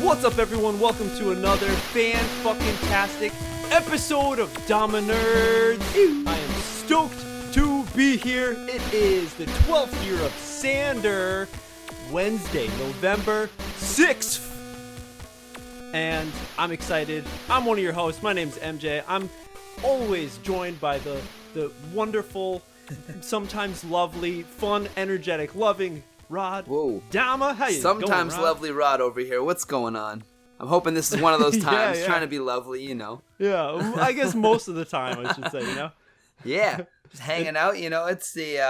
What's up, everyone? Welcome to another fan-fucking-tastic episode of Dama Nerds. I am stoked to be here. It is the 12th year of Sander, Wednesday, November 6th. And I'm excited. I'm one of your hosts. My name's MJ. I'm always joined by the wonderful, sometimes lovely, fun, energetic, loving Rod. Whoa. Dama, how you Sometimes going, Rod? lovely Rod over here. What's going on? I'm hoping this is one of those times, Yeah. trying to be lovely, you know. Yeah, I guess most of the time, I should say, you know? Yeah, just hanging out, you know. It's the,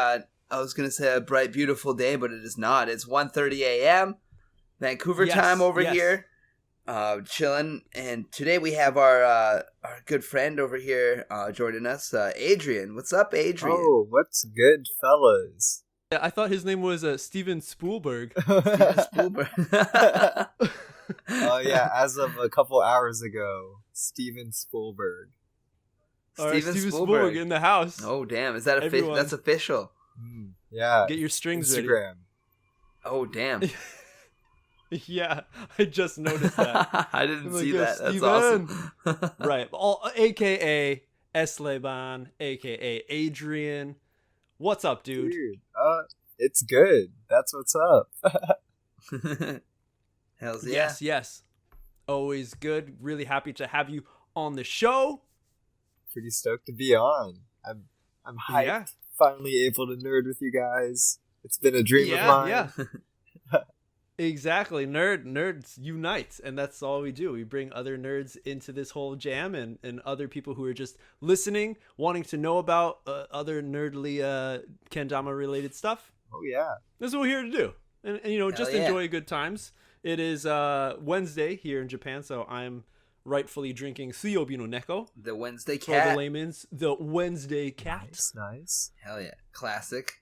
I was going to say a bright, beautiful day, but it is not. It's 1:30 a.m. Vancouver time over here, chilling. And today we have our good friend over here joining us, Adrian. What's up, Adrian? Oh, what's good, fellas? I thought his name was Steven Spielberg. Steven Spielberg. Oh yeah, as of a couple hours ago, Steven Spielberg. All right, Steven Spielberg in the house. Oh damn, is that official? That's official. Yeah. Get your strings Instagram. ready. Oh damn. Yeah, I just noticed that. I didn't see that. That's Steven. awesome. Right, AKA Eslayban, AKA Adrian. What's up, dude? It's good. That's what's up. Hells yeah. Yes. Always good. Really happy to have you on the show. Pretty stoked to be on. I'm hyped. Yeah. Finally able to nerd with you guys. It's been a dream of mine. Yeah. Exactly. Nerds unite, and that's all we do. We bring other nerds into this whole jam, and other people who are just listening, wanting to know about other nerdly Kendama related stuff. Oh yeah. This is what we're here to do, and you know, just enjoy good times. It is Wednesday here in Japan, so I'm rightfully drinking Suyobi no Neko. The Wednesday For cat. the layman's, the Wednesday cat. Nice. Hell yeah. Classic.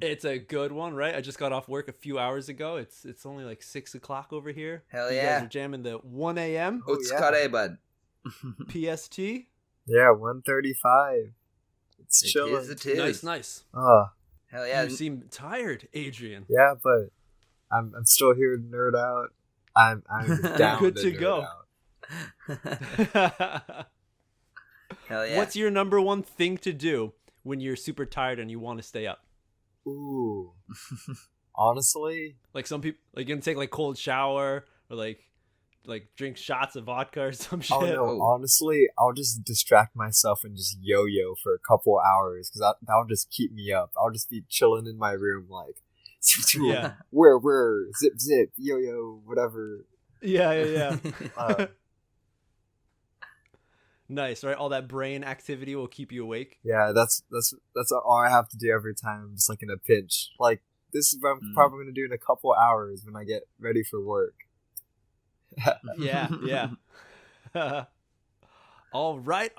It's a good one, right? I just got off work a few hours ago. It's only like 6 o'clock over here. Hell you yeah. guys are jamming the 1 a.m. Otsukare, bud. PST. Yeah, 1:35. It's chilling. It is. Nice. Hell yeah. You seem tired, Adrian. Yeah, but I'm still here to nerd out. I'm down Good to to nerd go. out. Hell yeah. What's your number one thing to do when you're super tired and you want to stay up? Ooh. Honestly, Like some people, like you can take like cold shower or like drink shots of vodka or some shit. oh no, honestly, I'll just distract myself and just yo-yo for a couple hours because that'll just keep me up. I'll just be chilling in my room like, Yeah. where, zip, yo-yo, whatever. Yeah. Nice, right? All that brain activity will keep you awake. Yeah, that's all I have to do every time I'm just like in a pinch. Like this is what I'm probably gonna do in a couple hours when I get ready for work. Yeah. All right.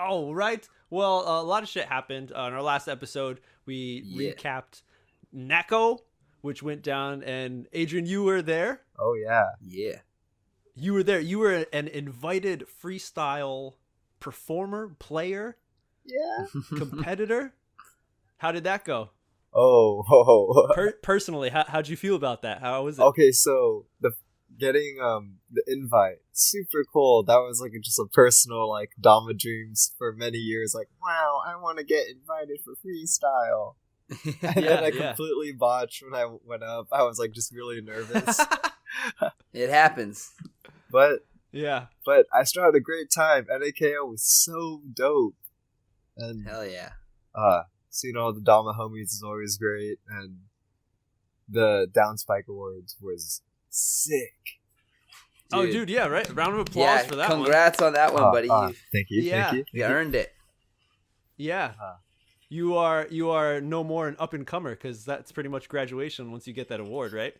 Well, a lot of shit happened. On our last episode, we recapped Neko, which went down, and Adrian, you were there. Oh yeah. Yeah. You were there. You were an invited freestyle performer, player, competitor. How did that go? Personally, how'd you feel about that? How was it? Okay, so getting the invite, super cool. That was like just a personal like Dama dreams for many years. Like, wow, I want to get invited for freestyle. And then I completely botched when I went up. I was like just really nervous. It happens. But I still had a great time. NAKO was so dope. And hell yeah. Seeing all the Dama homies is always great, and the Downspike Awards was sick. Dude, yeah, right? Round of applause for that congrats on that one, buddy. Thank you. You earned it. Yeah. You are no more an up-and-comer, because that's pretty much graduation once you get that award, right?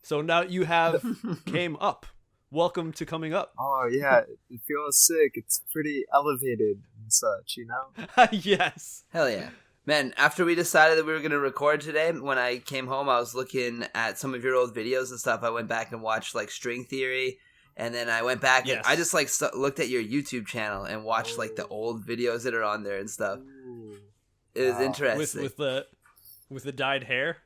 So now you have came up. Welcome to coming up. Oh, yeah. It feels sick. It's pretty elevated and such, you know? Yes. Hell yeah. Man, after we decided that we were going to record today, when I came home, I was looking at some of your old videos and stuff. I went back and watched, like, String Theory And then I went back and I Yes. just like looked at your YouTube channel and watched like the old videos that are on there and stuff. Ooh. It was Wow. interesting. with the dyed hair.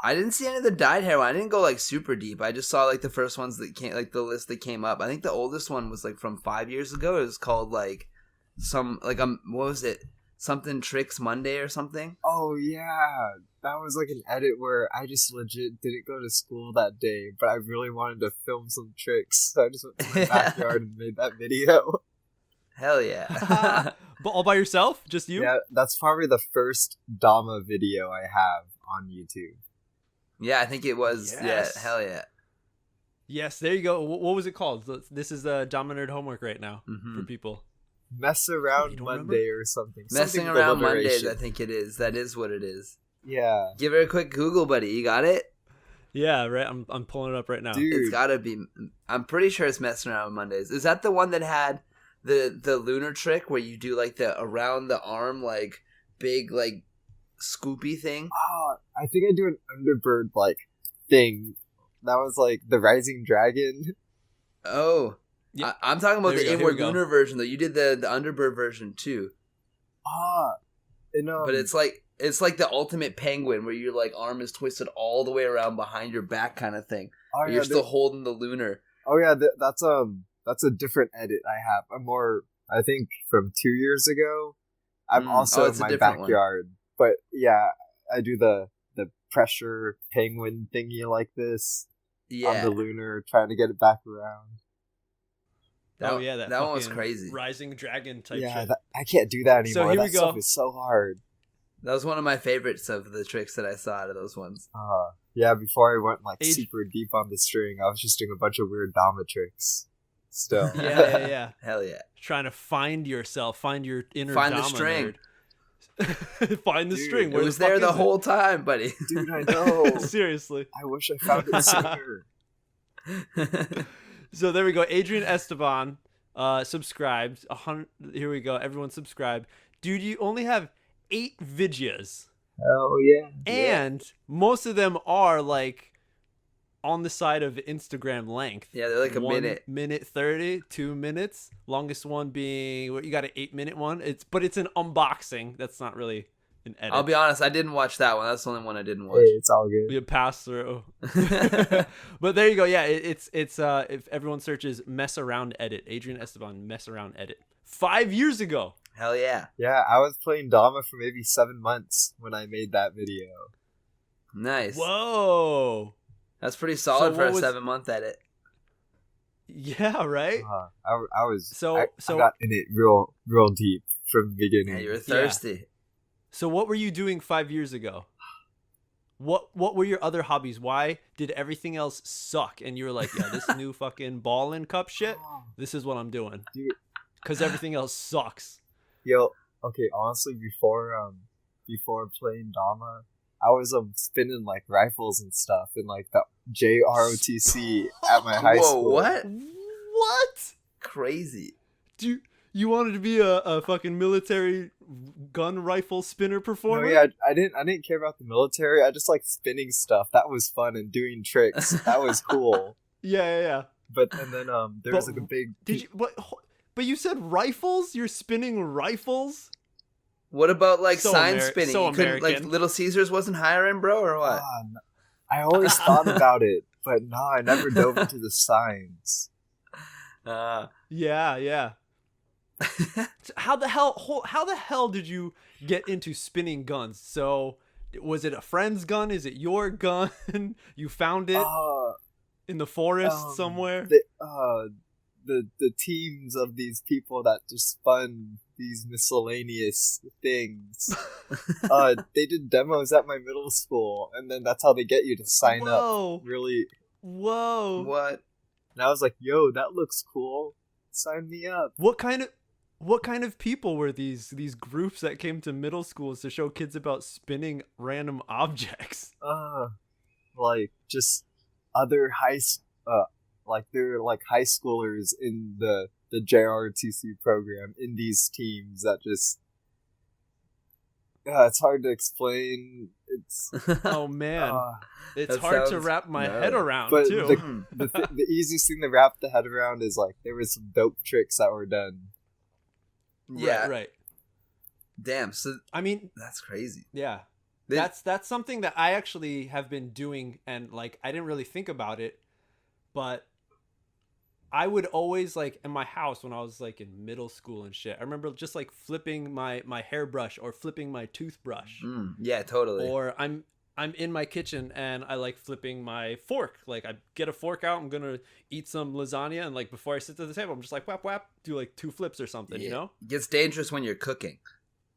I didn't see any of the dyed hair one. I didn't go like super deep. I just saw like the first ones that came, like the list that came up. I think the oldest one was like from 5 years ago. It was called like what was it? Something Tricks Monday or something. Oh yeah, that was like an edit where I just legit didn't go to school that day, but I really wanted to film some tricks, so I just went to my backyard and made that video. Hell yeah. But all by yourself? Just you? Yeah, that's probably the first Dama video I have on YouTube. Yeah, I think it was. Yes. Yeah, hell yeah. Yes, there you go. What was it called? This is the Dama Nerd homework right now Mhm. for people. Mess You around don't Monday or something. Messing Something with around Mondays, alliteration. I think it is. That is what it is. Yeah. Give it a quick Google, buddy. You got it? Yeah, right. I'm pulling it up right now. Dude. It's gotta be. I'm pretty sure it's Messing Around Mondays. Is that the one that had the lunar trick where you do like the around the arm like big like scoopy thing? I think I do an Underbird like thing. That was like the Rising Dragon. Oh, Yeah. I'm talking about There the you go, here inward we go. lunar version though. You did the Underbird version too, but it's like the ultimate penguin where your like arm is twisted all the way around behind your back kind of thing. oh, But yeah, you're still holding the lunar. that's a different edit I have. I'm more, I think, from 2 years ago. I'm also it's in a my different one. backyard, but yeah, I do the pressure penguin thingy like this on Yeah, the lunar, trying to get it back around. that that one was fucking crazy. Rising Dragon type Yeah, shit. I can't do that So anymore. here That we go. stuff is so hard. That was one of my favorites of the tricks that I saw out of those ones. Yeah, before I went like Age- super deep on the string, I was just doing a bunch of weird Dama tricks. Still. Yeah. Hell yeah. Trying to find yourself, find your inner Find the Dama string. nerd. Find the Dude, string. It Where was the fuck there the is it? whole time, buddy. Dude, I know. Seriously. I wish I found it sooner. So there we go. Adrian Esteban subscribed. Here we go. Everyone subscribe. Dude, you only have 8 videos. Hell yeah. And most of them are like on the side of Instagram length. Yeah, they're like a 1 minute. minute 30, 2 minutes. Longest one being what you got, an 8-minute one. But it's an unboxing. That's not really an edit. I'll be honest, I didn't watch that one. That's the only one I didn't Hey, watch. it's all good. We pass through. But there you go. Yeah, it's if everyone searches mess around edit, Adrian Esteban mess around edit. 5 years ago. Hell yeah. Yeah, I was playing Dama for maybe 7 months when I made that video. Nice. Whoa. That's pretty solid So for what a was- 7-month edit. Yeah, right? I was So- I so- got in it real deep from the beginning. Yeah, you were thirsty. So what were you doing 5 years ago? What were your other hobbies? Why did everything else suck? And you were like, yeah, this new fucking ball and cup shit, this is what I'm doing. Dude. Because everything else sucks. Yo, okay, honestly, before playing Dama, I was spinning like rifles and stuff in like the JROTC at my high Whoa, school. what? What? Crazy. Do you wanted to be a fucking military gun rifle spinner No, performer? yeah, I didn't care about the military. I just like spinning stuff. That was fun, and doing tricks. That was cool. Yeah. And then there was like a big. Did you? But you said rifles? You're spinning rifles? What about like So sign spinning? so You couldn't, like American. Little Caesars wasn't hiring, bro, or what? I always thought about it, but no, I never dove into the signs. Yeah. So how the hell did you get into spinning guns? So was it a friend's gun? Is it your gun? You found it in the forest somewhere? The teams of these people that just spun these miscellaneous things. They did demos at my middle school, and then that's how they get you to sign up. Really. Whoa. What? And I was like, "Yo, that looks cool. Sign me up." What kind of people were these groups that came to middle schools to show kids about spinning random objects? Like just other they're like high schoolers in the JRTC program in these teams that just it's hard to explain. It's Oh man, it's that hard to sounds wrap my gnarly. head around but too. the easiest thing to wrap the head around is like there was some dope tricks that were done. Yeah. Right. Damn. So I mean, that's crazy. yeah. They- That's something that I actually have been doing, and like I didn't really think about it, but I would always like in my house when I was like in middle school and shit. I remember just like flipping my hairbrush or flipping my toothbrush, Yeah, totally. or I'm in my kitchen and I like flipping my fork. Like I get a fork out, I'm gonna eat some lasagna, and like before I sit to the table, I'm just like whap whap, do like 2 flips or something, you know? It gets dangerous when you're cooking.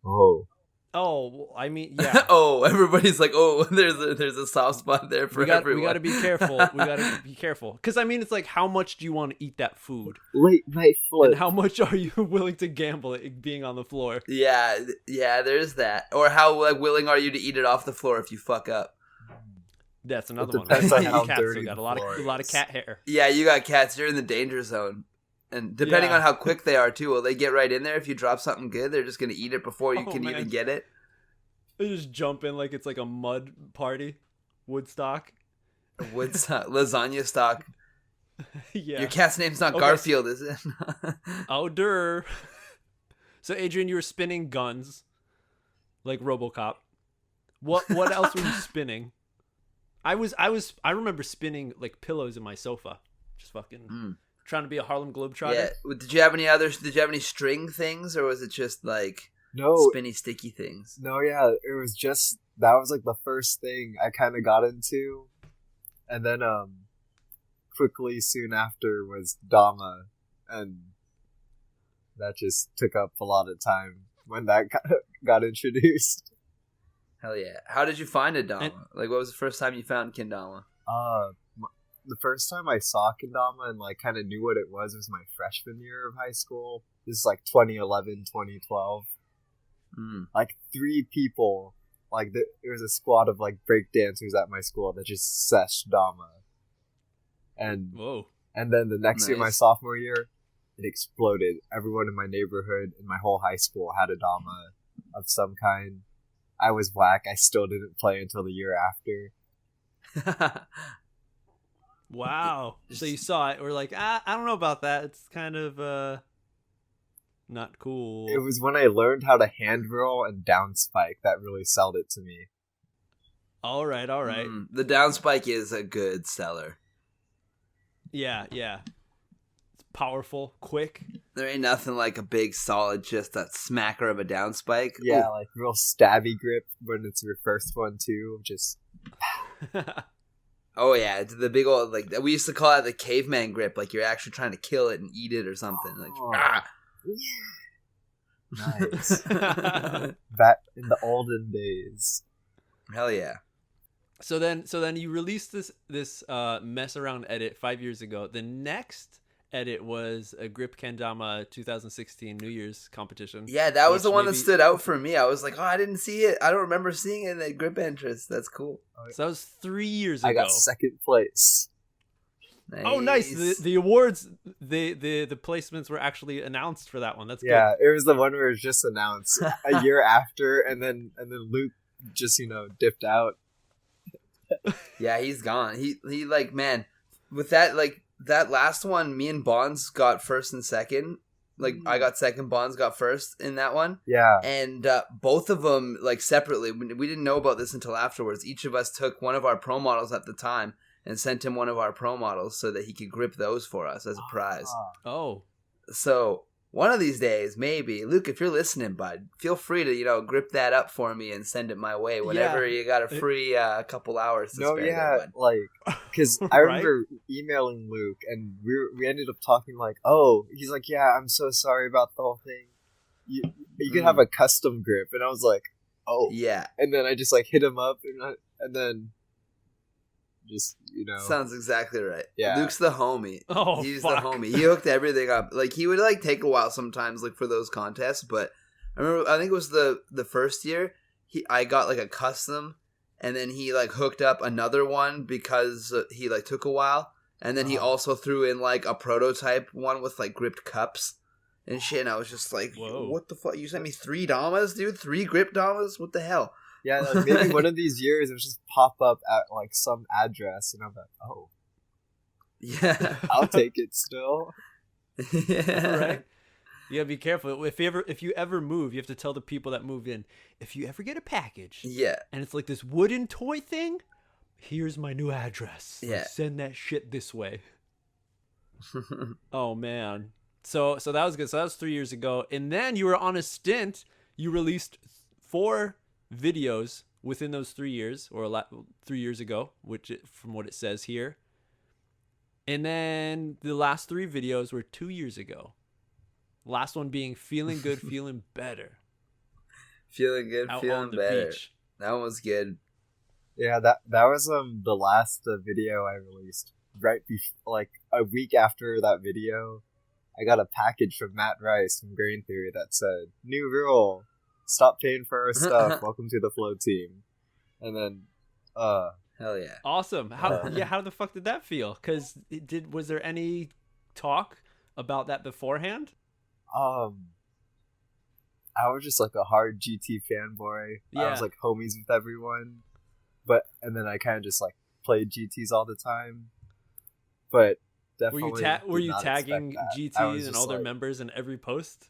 Oh, Oh, I mean, yeah. Oh, everybody's like, oh, there's a soft spot there for everyone. We got to be careful. We got to be careful. Because, I mean, it's like, how much do you want to eat that food? late night flip. And how much are you willing to gamble it being on the floor? Yeah, there's that. Or how like willing are you to eat it off the floor if you fuck up? That's another It one. depends on You how cats, dirty we got the a lot floor of is. cat hair. Yeah, you got cats. You're in the danger zone. And depending Yeah. on how quick they are, too, will they get right in there? If you drop something good, they're just going to eat it before you Oh, can man. even get it. They just jump in like it's like a mud party. Woodstock. Lasagna stock. Yeah. Your cat's name's not Okay. Garfield, is it? Oh, der. So, Adrian, you were spinning guns like RoboCop. What else were you spinning? I remember spinning like pillows in my sofa. Just fucking trying to be a Harlem Globetrotter. Yeah. Did you have any others? Did you have any string things, or was it just like No, spinny, sticky things? no, yeah, it was just that was like the first thing I kind of got into, and then quickly soon after was Dama, and that just took up a lot of time when that got introduced. Hell yeah! How did you find a Dama? And- Like, what was the first time you found Kendama? The first time I saw Kendama and like kind of knew what it was my freshman year of high school. This is like 2011, 2012. Like 3 people, like there was a squad of like break dancers at my school that just seshed Dama. And Whoa. and then the next year, my Nice. sophomore year, it exploded. Everyone in my neighborhood, in my whole high school, had a Dama of some kind. I was whack. I still didn't play until the year after. Wow. So you saw it. We're like, I don't know about that. It's kind of not cool. It was when I learned how to hand roll and down spike that really sold it to me. All right. The down spike is a good seller. Yeah. It's powerful, quick. There ain't nothing like a big, solid, just that smacker of a down spike. Yeah, Ooh. like real stabby grip when it's your first one too. Just Oh yeah, it's the big old like we used to call it the caveman grip. Like you're actually trying to kill it and eat it or something. Like Oh. ah. nice. Back in the olden days. Hell yeah. So then you released this mess around edit 5 years ago. The next edit was a Grip Kendama 2016 New Year's competition. Yeah, that was Which the one that maybe- stood out for me. I was like, oh, I didn't see it. I don't remember seeing it in the grip entrance. That's cool. So that was 3 years ago. I got second place. Oh, nice. The awards, the placements were actually announced for that one. That's Yeah, it was the one where it was just announced a year after, and then Luke just dipped out. Yeah, he's gone. He like, man, with that last one, me and Bonds got first and second. Like I got second, Bonds got first in that one. Yeah. And both of them, like separately, we didn't know about this until afterwards. Each of us took one of our pro models at the time and sent him one of our pro models so that he could grip those for us as a prize. good. Oh. So one of these days, maybe, Luke, if you're listening, bud, feel free to grip that up for me and send it my way whenever you got a free couple hours to No, spare. yeah, there, bud. like, because I Right? remember emailing Luke, and we ended up talking like, oh, he's like, yeah, I'm so sorry about the whole thing. You can have a custom grip, and I was like, oh, Yeah, and then I just like hit him up, and then just sounds exactly right. Yeah. Luke's the homie. Oh, He's fuck. the homie. He hooked everything up. Like he would like take a while sometimes, like for those contests. But I think it was the first year I got like a custom, and then he like hooked up another one because he like took a while, and then he also threw in like a prototype one with like gripped cups and shit. And I was just like, Whoa. what the fuck? You sent me 3 Damas, dude? 3 grip Damas? What the hell? Yeah, like maybe one of these years it'll just pop up at like some address, and I'm like, oh, Yeah. I'll take it still. Yeah. Right? You gotta be careful. If you ever move, you have to tell the people that move in, if you ever get a package, Yeah. and it's like this wooden toy thing, here's my new address. Like, Yeah. send that shit this way. Oh man. So that was good. So that was 3 years ago, and then you were on a stint. You released 4 videos within those 3 years, or 3 years ago, from what it says here. And then the last 3 videos were 2 years ago. Last one being feeling good, feeling better. Feeling good, Out feeling on the better. beach. That one was good. Yeah, that was the last video I released. Right before, like a week after that video, I got a package from Matt Rice from Grain Theory that said, "New rule: stop paying for our stuff. Welcome to the Flow team." And then, Hell yeah. Awesome. How the fuck did that feel? Because was there any talk about that beforehand? I was just like a hard GT fanboy. I Yeah. was like homies with everyone, and then I kind of just like played GTs all the time. But definitely, Were you did not tagging expect that. I GT was and just all their like, members in every post?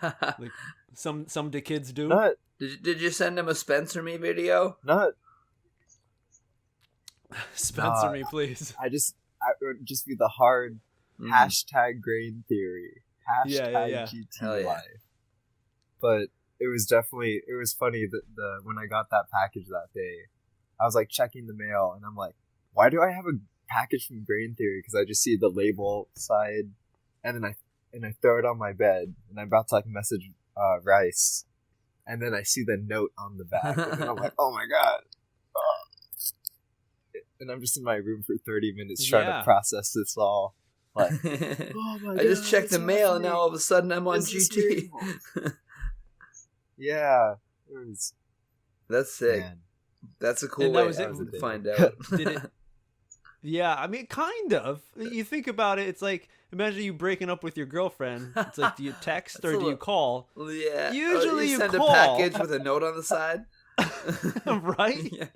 Like some the kids do. Not, Did you send him a Spencer Me video? not. Sponsor me, please. I would just be the hard hashtag Grain Theory, hashtag Yeah. GT Hell yeah. life. But it was funny that when I got that package that day, I was like checking the mail and I'm like, why do I have a package from Grain Theory? Because I just see the label side, and then I throw it on my bed and I'm about to like message Rice, and then I see the note on the back, and then I'm like, oh my god. And I'm just in my room for 30 minutes trying to process this all. Like, oh my I just checked it's the mail and happening. now all of a sudden I'm on Is this GT. real? Yeah, it was. That's sick. Man. That's a cool And way that was it. to find out. Did it? Yeah, I mean, kind of. You think about it, it's like, imagine you breaking up with your girlfriend. It's like, do you text or do you call? Yeah. Usually you you send call. a package with a note on the side. Right? Yeah.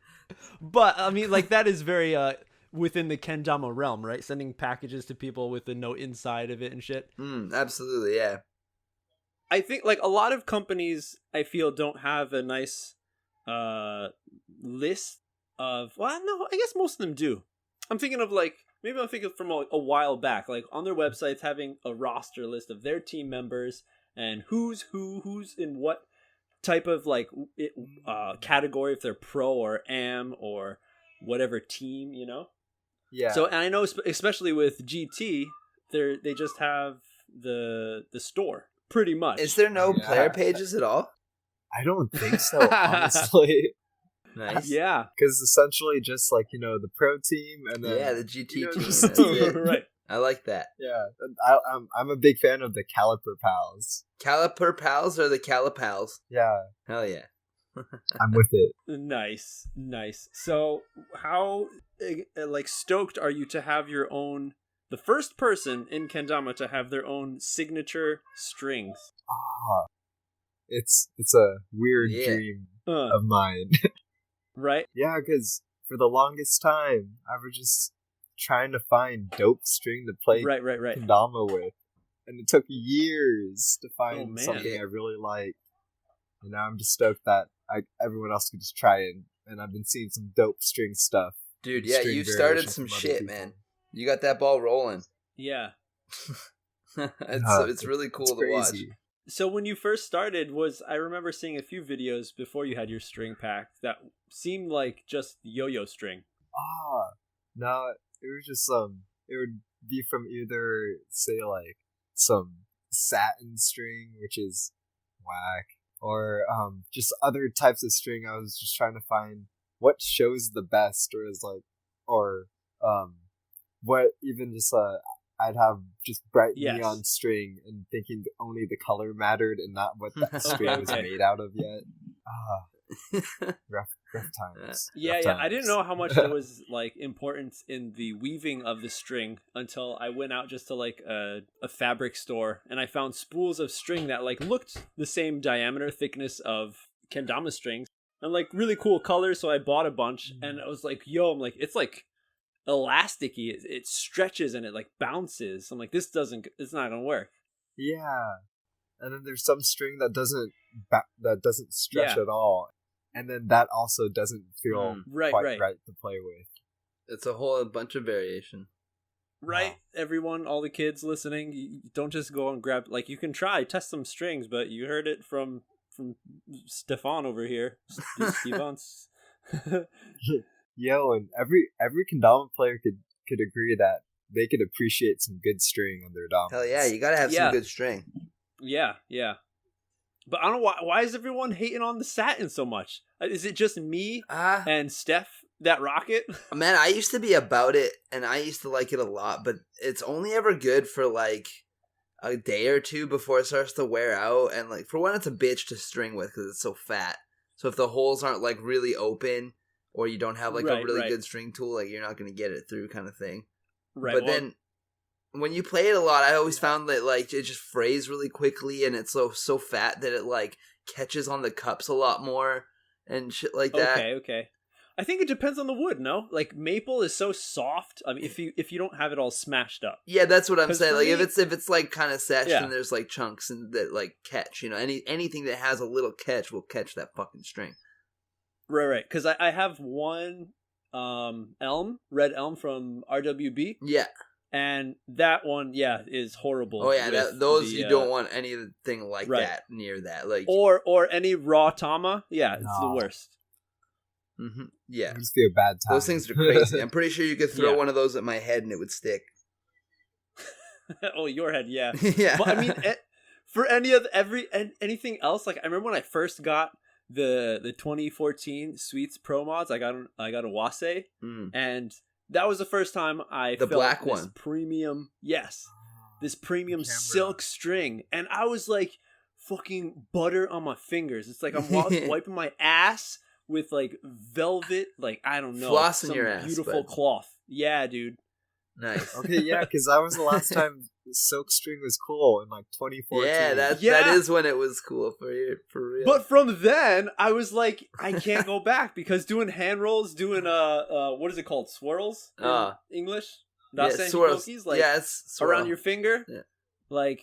But I mean, like, that is very within the Kendama realm, right? Sending packages to people with a note inside of it and shit. Absolutely, yeah. I think like a lot of companies, I feel, don't have a nice list of. Well, no, I guess most of them do. I'm thinking of like, maybe I'm thinking from a while back, like on their websites having a roster list of their team members and who's in what type of like category, if they're pro or am or whatever team, you know. Yeah. So, and I know especially with GT, they just have the store pretty much. Is there no Yeah. player pages at all? I don't think so, honestly. Nice. Yeah. Because essentially just like, the pro team and then... Yeah, the GT team. just- That's it. Right. I like that. Yeah. I'm a big fan of the Caliper Pals. Caliper Pals or the Calipals? Yeah, Hell yeah. I'm with it. Nice. So, how like stoked are you to have your own, the first person in Kendama to have their own signature strings? Ah, it's a weird Yeah. dream of mine. Right? Yeah, because for the longest time, I was just trying to find dope string to play Right. Kendama with. And it took years to find Oh, man. something I really like. And now I'm just stoked that everyone else could just try it. And I've been seeing some dope string stuff. Dude, yeah, String you've started variations some from other shit, people. man. You got that ball rolling. Yeah. It's really cool It's to watch. crazy. So when you first started, I remember seeing a few videos before you had your string pack that seemed like just yo-yo string. No, it was just it would be from either say like some satin string, which is whack, or just other types of string. I was just trying to find what shows the best, or what even just I'd have just bright Yes. neon string and thinking only the color mattered and not what that string was Okay. made out of yet. Rough times. Yeah, Rough yeah. I times. didn't know how much there was like importance in the weaving of the string until I went out just to like a fabric store and I found spools of string that like looked the same diameter thickness of Kendama strings. and like really cool colors. So I bought a bunch, and I was like, "Yo," I'm like, "It's like elasticy. It stretches and it like bounces." I'm like, "It's not gonna work." Yeah, and then there's some string that doesn't stretch at all, and then that also doesn't feel quite right to play with. It's a whole bunch of variation. Right, everyone, all the kids listening, you don't just go and grab, like, you can test some strings, but you heard it from Stefan over here. Stevens. Yo, and every Kendama player could agree that they could appreciate some good string on their Damas. Hell yeah, you gotta have some good string. Yeah. But I don't know why is everyone hating on the satin so much? Is it just me and Steph that rock it? Man, I used to be about it, and I used to like it a lot, but it's only ever good for like a day or two before it starts to wear out, and like for one, it's a bitch to string with because it's so fat. So if the holes aren't like really open, or you don't have like a really good string tool, like you're not gonna get it through, kind of thing. Right. But then when you play it a lot, I always found that like it just frays really quickly, and it's so fat that it like catches on the cups a lot more and shit like that. Okay. I think it depends on the wood, no? Like maple is so soft. I mean, if you don't have it all smashed up. Yeah, that's what I'm saying. Like if it's like kind of seshed and there's like chunks and that like catch, you know, anything that has a little catch will catch that fucking string. Right. Because I have one red elm from RWB. Yeah. And that one, is horrible. Oh yeah, those you don't want anything like that near that, like or any raw Tama. Yeah, it's the worst. Mm-hmm. Yeah, it'd just be a bad time. Those things are crazy. I'm pretty sure you could throw one of those at my head and it would stick. Oh, your head, yeah. Yeah. But I mean, for anything else, like I remember when I first got the 2014 Sweets Pro mods, I got a Wase, and that was the first time I felt black this premium, this premium silk string, and I was like fucking butter on my fingers. It's like I'm wiping my ass with like velvet, like I don't know, floss in your ass, beautiful cloth. Yeah, dude. Nice. Okay, yeah, because that was the last time silk string was cool in like 2014. Yeah, that is when it was cool for real. But from then, I was like, I can't go back because doing hand rolls, doing what is it called, swirls in English? Swirls. Like it's around your finger. Yeah. Like,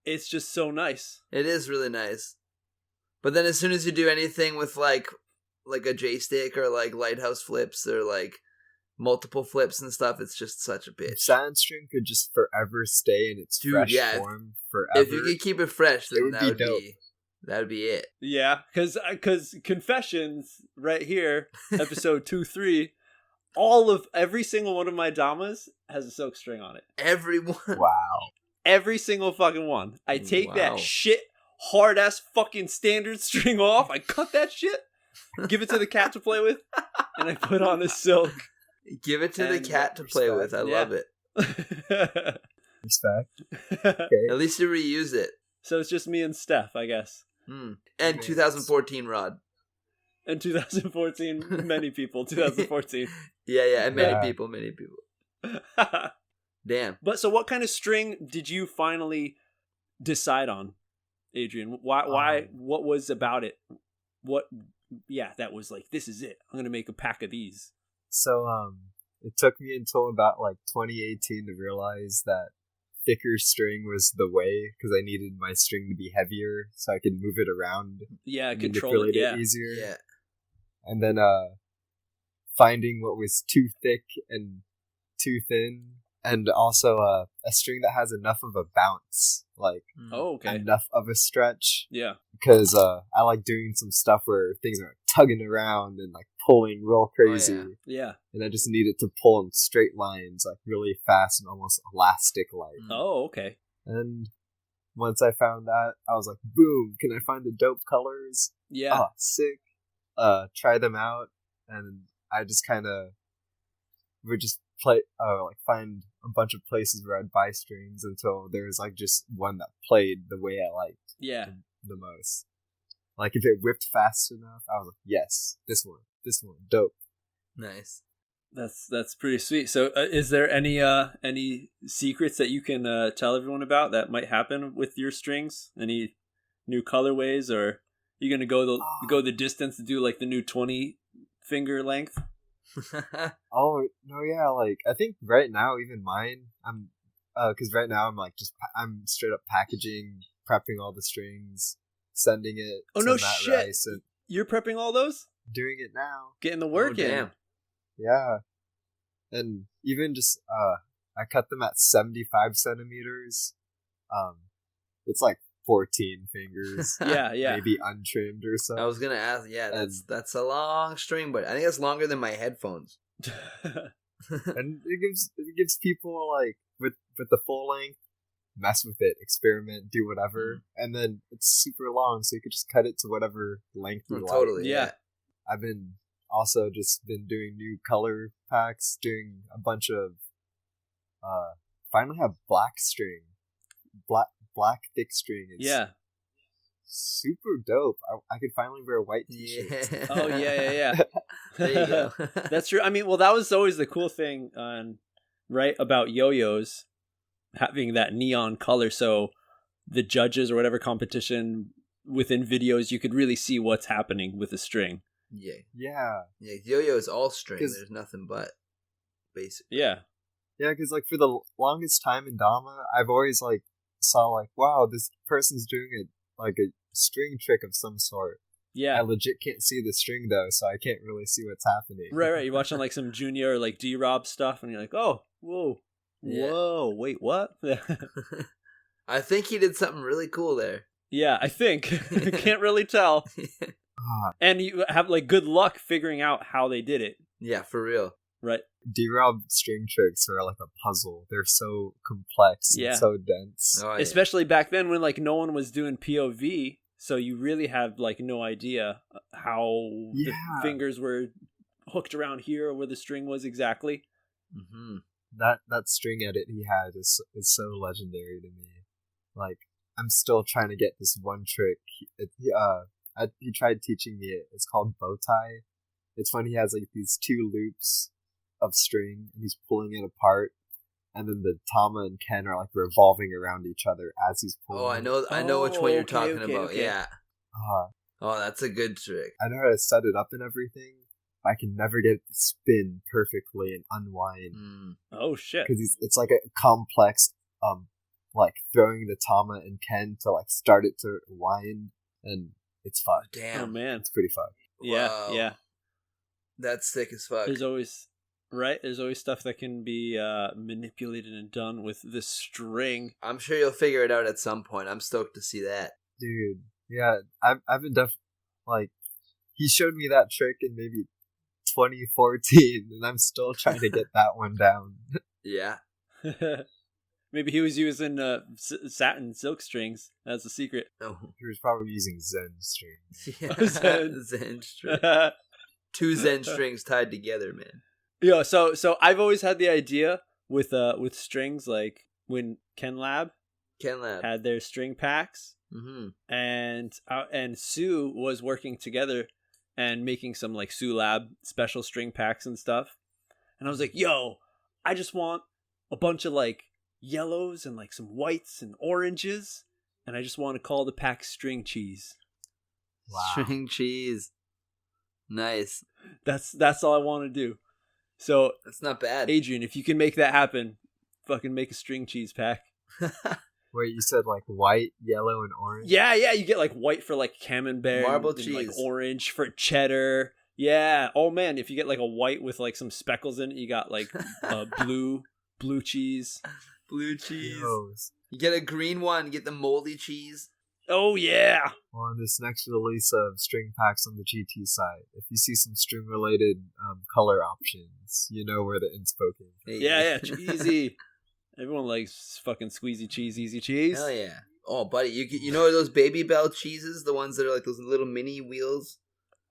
it's just so nice. It is really nice. But then as soon as you do anything with like a J-stick or like lighthouse flips or like multiple flips and stuff, it's just such a bitch. Satin string could just forever stay in its fresh form forever. If you could keep it fresh, then that would be it. Yeah, because Confessions right here, episode 2-3, every single one of my Damas has a silk string on it. Every one. Wow. Every single fucking one. I take that shit hard ass fucking standard string off. I cut that shit, give it to the cat to play with, and I put on a silk. Give it to the cat to play with. I love it. Respect. Okay. At least you reuse it. So it's just me and Steph, I guess. And 2014 Rod. And 2014, many people. 2014. Yeah, and many people. Damn. But so, what kind of string did you finally decide on, Adrian? Why? What was about it? What? Yeah, that was like, this is it. I'm gonna make a pack of these. So, it took me until about like 2018 to realize that thicker string was the way, because I needed my string to be heavier so I could move it around. Yeah, control it. Yeah, easier. Yeah. And then finding what was too thick and too thin, and also a string that has enough of a bounce, like enough of a stretch. Yeah. Because I like doing some stuff where things are tugging around and like pulling real crazy. Oh, yeah. And I just need it to pull in straight lines, like really fast and almost elastic-like. Oh, okay. And once I found that, I was like, boom, can I find the dope colors? Yeah. Oh, sick. Try them out. And I just kind of would just find a bunch of places where I'd buy strings until there was like just one that played the way I liked. Yeah. The most. Like if it whipped fast enough, I was like, yes, this one, dope. Nice. That's pretty sweet. So, is there any secrets that you can tell everyone about that might happen with your strings? Any new colorways, or You gonna go the distance to do like the new 20 finger length? Oh no, yeah. Like I think right now, even mine, I'm because right now I'm like I'm straight up packaging, prepping all the strings, sending it. Oh to no Matt shit! Rice and You're prepping all those? doing it now. Getting the work in. Damn. Yeah, and even just I cut them at 75 centimeters. It's like 14 fingers. Yeah. Maybe untrimmed or so. I was gonna ask. Yeah, that's a long string, but I think that's longer than my headphones. And it gives people like with the full length, mess with it, experiment, do whatever, and then it's super long, so you could just cut it to whatever length you like. Totally. Yeah. I've been also just been doing new color packs, doing a bunch of finally have black string, black thick string. It's super dope. I could finally wear white t-shirts. Yeah. Oh yeah. There you go. That's true. I mean, well, that was always the cool thing right about yo-yos, having that neon color, so the judges or whatever competition within videos, you could really see what's happening with the string. Yeah. Yo-yo is all string. There's nothing but basically. Yeah, because like for the longest time in Dama, I've always like saw like, wow, this person's doing a string trick of some sort. Yeah. I legit can't see the string though, so I can't really see what's happening. Right. You're watching like some Junior or like D-Rob stuff, and you're like, oh, whoa, wait, what? I think he did something really cool there. Yeah, I think. Can't really tell. And you have like good luck figuring out how they did it. Yeah, for real. Right. D-Rob string tricks are like a puzzle. They're so complex and so dense. Oh, yeah. Especially back then when like no one was doing POV, so you really have like no idea how the fingers were hooked around here or where the string was exactly. Mm-hmm. That string edit he had is so legendary to me. Like, I'm still trying to get this one trick. He tried teaching me it. It's called bow tie. It's when he has like these two loops of string and he's pulling it apart, and then the Dama and Ken are like revolving around each other as he's pulling. Oh, I know which one you're talking about. Okay. Yeah. Oh, that's a good trick. I know how to set it up and everything. I can never get it to spin perfectly and unwind. Oh shit! Because it's like a complex, like throwing the Dama and Ken to like start it to wind, and it's fun. Damn. Oh man, it's pretty fun. Yeah. That's sick as fuck. There's always stuff that can be manipulated and done with this string. I'm sure you'll figure it out at some point. I'm stoked to see that. Dude, yeah, I've been like, he showed me that trick in maybe 2014, and I'm still trying to get that one down. Yeah. Maybe he was using satin silk strings. That's the secret. Oh. He was probably using Zen strings. Yeah. Zen strings. 2 Zen strings tied together, man. Yeah, so I've always had the idea with strings, like when Ken Lab had their string packs, and Sue was working together and making some like Sue Lab special string packs and stuff, and I was like, yo, I just want a bunch of like yellows and like some whites and oranges, and I just want to call the pack string cheese. Wow. String cheese. Nice. That's all I want to do. So that's not bad. Adrian, if you can make that happen, fucking make a string cheese pack. Wait, you said like white, yellow, and orange? Yeah, you get like white for like camembert, marble and cheese, like orange for cheddar. Yeah. Oh man, if you get like a white with like some speckles in it, you got like blue cheese. Blue cheese. Gross. You get a green one, get the moldy cheese. Oh yeah. Well, on this next release of string packs on the GT side, if you see some string related color options, you know where the inspo came from. Yeah, cheesy. Everyone likes fucking squeezy cheese, easy cheese. Hell yeah. Oh, buddy, you know those Baby Bell cheeses, the ones that are like those little mini wheels?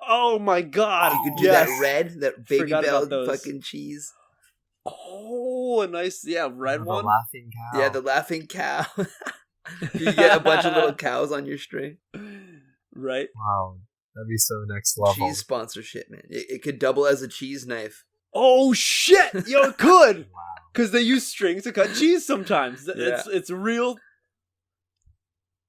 Oh my god. You could do that Baby Bell fucking cheese. Oh, a nice red one. The laughing cow. Yeah, the laughing cow. You get a bunch of little cows on your string. Right. Wow. That'd be so next level. Cheese sponsorship, man. It could double as a cheese knife. Oh shit! Yo, it could! Wow. Because they use strings to cut cheese sometimes. It's real.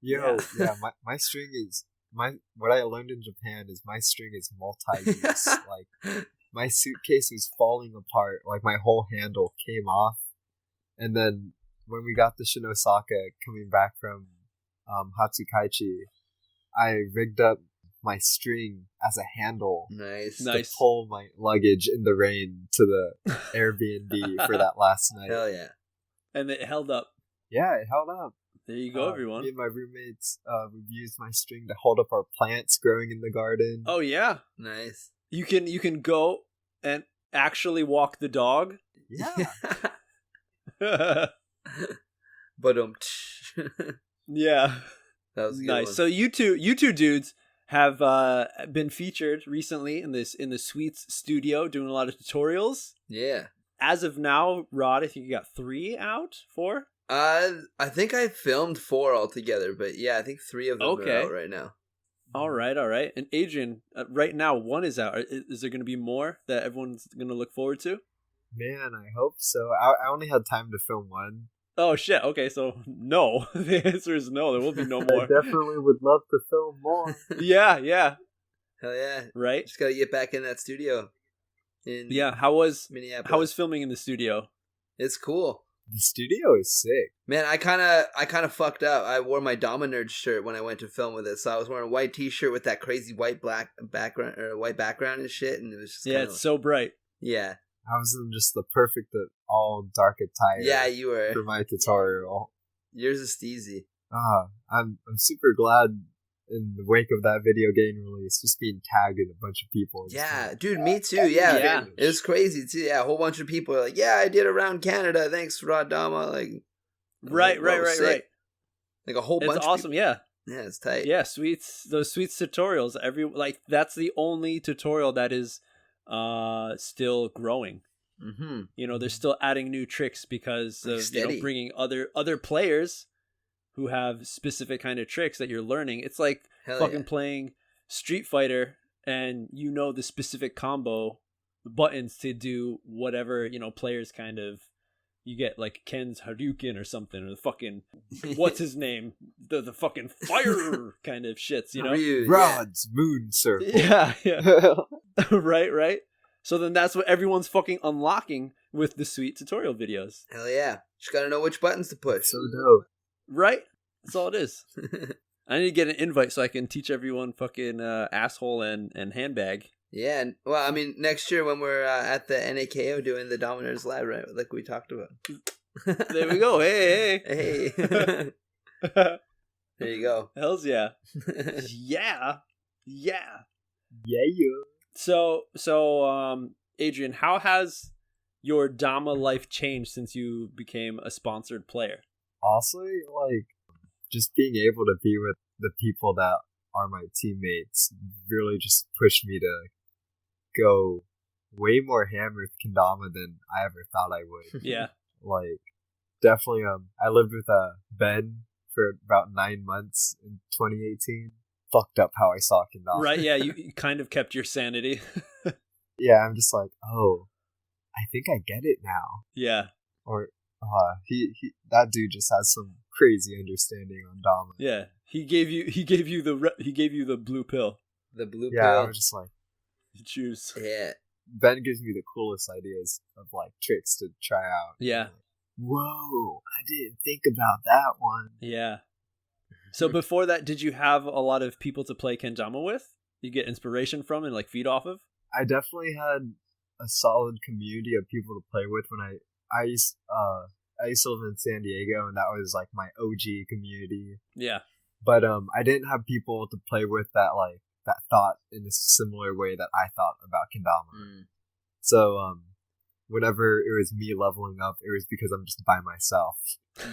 Yo, yeah, my string is what I learned in Japan is my string is multi-use. Like my suitcase was falling apart. Like my whole handle came off, and then when we got to Shinosaka, coming back from Hatsukaichi, I rigged up my string as a handle to pull my luggage in the rain to the Airbnb for that last night. Hell yeah. And it held up. Yeah, it held up. There you go, everyone. Me and my roommates, we've used my string to hold up our plants growing in the garden. Oh yeah, nice. You can go and actually walk the dog. Yeah. But yeah, that was a good nice. one. So you two dudes have been featured recently in the Sweets studio doing a lot of tutorials. Yeah. As of now, Rod, I think you got 4? I think I filmed 4 altogether, but yeah, I think 3 of them are out right now. All right. And Adrian, right now 1 is out. Is there going to be more that everyone's going to look forward to? Man, I hope so. I only had time to film 1. Oh shit. Okay, so no. The answer is no. There will be no more. I definitely would love to film more. Yeah. Hell yeah. Right? Just gotta get back in that studio. How was Minneapolis. How was filming in the studio? It's cool. The studio is sick. Man, I kind of fucked up. I wore my Dama NERDS shirt when I went to film with it, so I was wearing a white t-shirt with that crazy white background and shit, and it was just it's so bright. Yeah. I was in just the perfect all dark attire. Yeah, you were for my tutorial. Yours is steezy. I'm super glad in the wake of that video game release, just being tagged in a bunch of people. Yeah, dude, me too. Yeah, it was crazy too. Yeah, a whole bunch of people are like, "Yeah, I did around Canada. Thanks, Rod Dama." Like, right. Like a whole bunch. It's awesome. Yeah, it's tight. Yeah, those Sweets tutorials. That's the only tutorial that is still growing. Mm-hmm. You know, they're still adding new tricks because of bringing other players who have specific kind of tricks that you're learning. It's like playing Street Fighter, and you know the specific combo buttons to do whatever, players kind of, you get like Ken's Hadouken or something, or the fucking what's his name, the fucking fire kind of shits, Rod's moon circle. Yeah. right. So then that's what everyone's fucking unlocking with the sweet tutorial videos. Hell yeah. Just gotta know which buttons to push. So dope. Right? That's all it is. I need to get an invite so I can teach everyone fucking asshole and handbag. Yeah, and well, I mean, next year when we're at the NAKO doing the Dominators Lab, right? Like we talked about. There we go. Hey. There you go. Hells yeah. Yeah. So, Adrian, how has your Dama life changed since you became a sponsored player? Honestly, like, just being able to be with the people that are my teammates really just pushed me to go way more hammer with Kendama than I ever thought I would. Yeah. Like, definitely, I lived with Ben for about 9 months in 2018. Fucked up how I saw Kendama. Right, yeah, you kind of kept your sanity. Yeah, I'm just like, oh, I think I get it now. Yeah. Or, he that dude just has some crazy understanding on Dama. Yeah, he gave you the blue pill. The blue pill. Yeah, I was just like, choose. Yeah. Ben gives me the coolest ideas of like tricks to try out. Yeah. Like, whoa, I didn't think about that one. Yeah. So before that, did you have a lot of people to play Kendama with? You get inspiration from and like feed off of? I definitely had a solid community of people to play with when I used to live in San Diego, and that was like my OG community. Yeah. But I didn't have people to play with that thought in a similar way that I thought about Kendama. So whenever it was me leveling up, it was because I'm just by myself.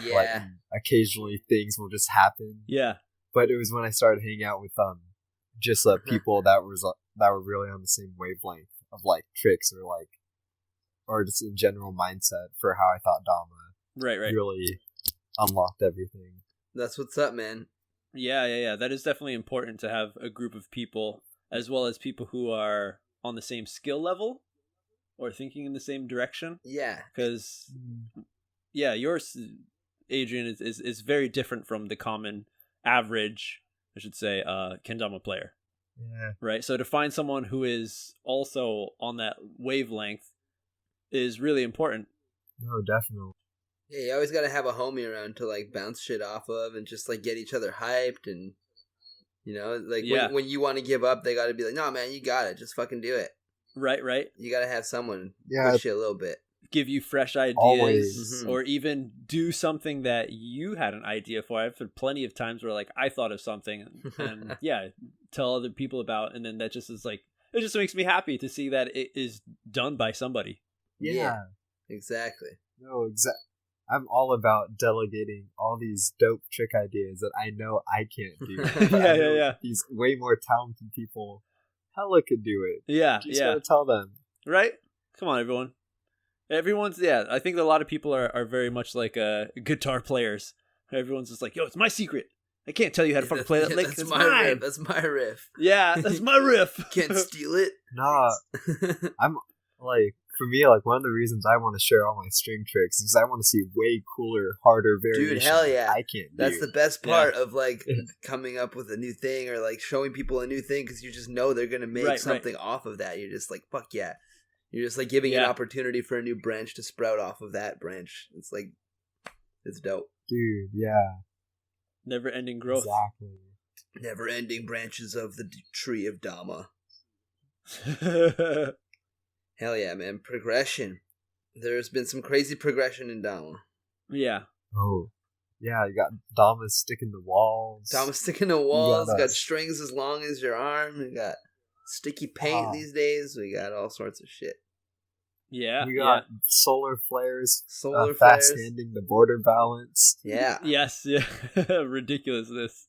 Yeah. Like, occasionally things will just happen. Yeah. But it was when I started hanging out with just people that were really on the same wavelength of like tricks or just in general mindset for how I thought Dama right really unlocked everything. That's what's up, man. Yeah. That is definitely important to have a group of people, as well as people who are on the same skill level or thinking in the same direction. Yeah. Because, yours, Adrian, is very different from the common average should say, Kendama player. Yeah. Right? So to find someone who is also on that wavelength is really important. No, definitely. Yeah, you always got to have a homie around to like bounce shit off of and just like get each other hyped and like when you want to give up, they got to be like, "No, man, you got it. Just fucking do it." Right. You got to have someone Yeah, push you a little bit. Give you fresh ideas always. or even do something that you had an idea for. I've had plenty of times where like I thought of something and tell other people about, and then that just is like, it just makes me happy to see that it is done by somebody. Yeah. Exactly. No, exactly. I'm all about delegating all these dope trick ideas that I know I can't do. Yeah. These way more talented people hella could do it. Yeah, You just gotta tell them. Right? Come on, everyone. I think a lot of people are very much like guitar players. Everyone's just like, yo, it's my secret. I can't tell you how to fucking play that lick. That's It's my mine. riff. That's my riff. Yeah, that's my riff. Can't steal it. Nah, I'm like, for me, like one of the reasons I want to share all my string tricks is I want to see way cooler, harder variations. Dude, hell yeah. I can't do. That's the best part of like coming up with a new thing or like showing people a new thing, because you just know they're gonna make something off of that. You're just like, fuck yeah. You're just like giving an opportunity for a new branch to sprout off of that branch. It's like, it's dope. Dude, yeah. Never ending growth. Exactly. Never ending branches of the tree of Dama. Hell yeah, man. Progression. There's been some crazy progression in Dama. Yeah. Oh. Yeah, you got Dama sticking the walls. Dama sticking the walls. Got strings as long as your arm. We got sticky paint these days. We got all sorts of shit. Yeah. We got solar flares. Solar fast flares. handing the border balance. Yeah. Yes. Yeah. Ridiculousness.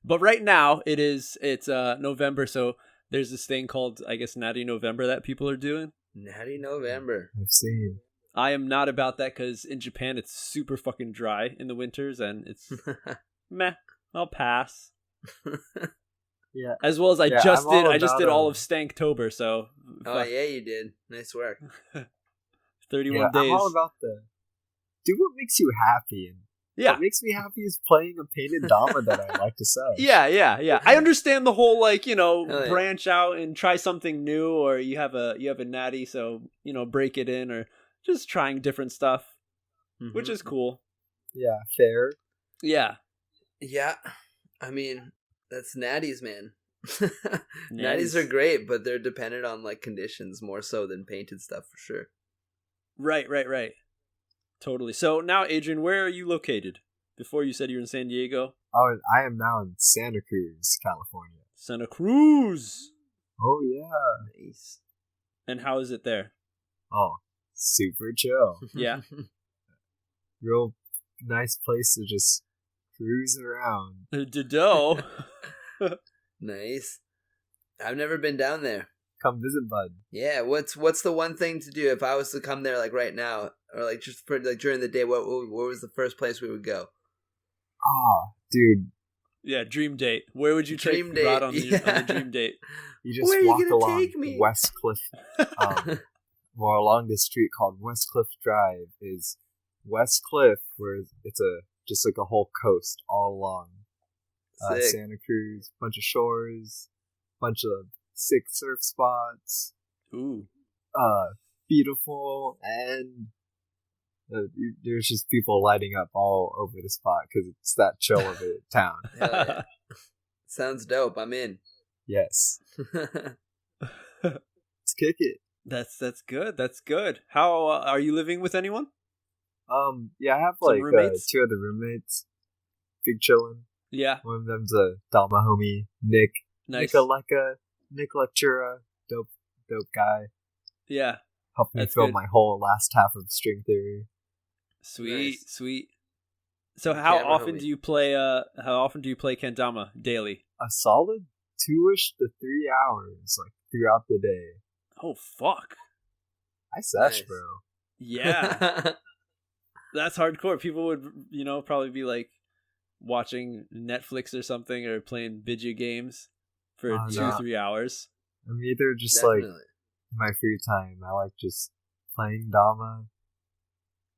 But right now it's November, so there's this thing called, I guess, Natty November that people are doing. Natty November. I've seen. I am not about that because in Japan it's super fucking dry in the winters and it's meh. I'll pass. Yeah. As well as I just did all of Stanktober, so. Oh yeah, you did. Nice work. 31 days. I'm all about do what makes you happy, and what makes me happy is playing a painted Dama that I like to sell. Yeah. I understand the whole branch out and try something new, or you have a natty, so break it in, or just trying different stuff, which is cool. Yeah, fair. Yeah. Yeah, I mean that's natties, man. Natties are great, but they're dependent on like conditions more so than painted stuff for sure. Right. Totally. So now, Adrian, where are you located? Before you said you were in San Diego. Oh, I am now in Santa Cruz, California. Santa Cruz. Oh yeah. Nice. And how is it there? Oh, super chill. Yeah. Real nice place to just cruise around. Dodo. Nice. I've never been down there. Come visit, bud. Yeah, what's the one thing to do if I was to come there like right now, or like just for like during the day? What was the first place we would go? Oh, dude. Yeah, dream date. Where would you take Rod on the dream date? You just walk along West Cliff. Along this street called West Cliff Drive is West Cliff, where it's just like a whole coast all along. Santa Cruz, bunch of shores, bunch of sick surf spots. Ooh. Beautiful, and there's just people lighting up all over the spot because it's that chill of a town. Hell yeah. Sounds dope. I'm in. Yes. Let's kick it. That's good. That's good. How are you living with anyone? Yeah, I have like 2 other roommates. Big chillin'. Yeah. One of them's a Dama homie, Nick. Nice. Nick Lectura, dope guy. Yeah. Helped me fill my whole last half of string theory. Sweet. So how often do you play Kendama daily? A solid 2-ish to 3 hours, like throughout the day. Oh fuck. I sesh, bro. Yeah. That's hardcore. People would, probably be like watching Netflix or something or playing video games for 2-3 hours. I'm either just like my free time, I like just playing Dama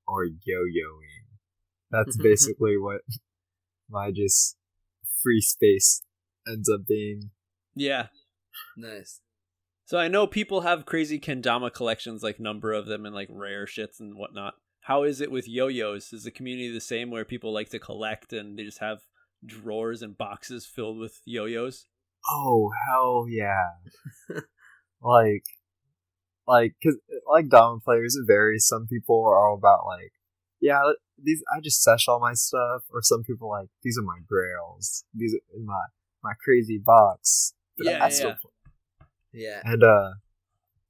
or yo-yoing. That's basically what my just free space ends up being. Yeah. Nice. So I know people have crazy kendama collections, like number of them and like rare shits and whatnot. How is it with yo-yos? Is the community the same where people like to collect and they just have drawers and boxes filled with yo-yos? Oh, hell yeah. Cause like Dama players, it varies. Some people are all about like, yeah, these I just sesh all my stuff, or some people like, these are my grails. These are in my crazy box. But Yeah. Yeah. And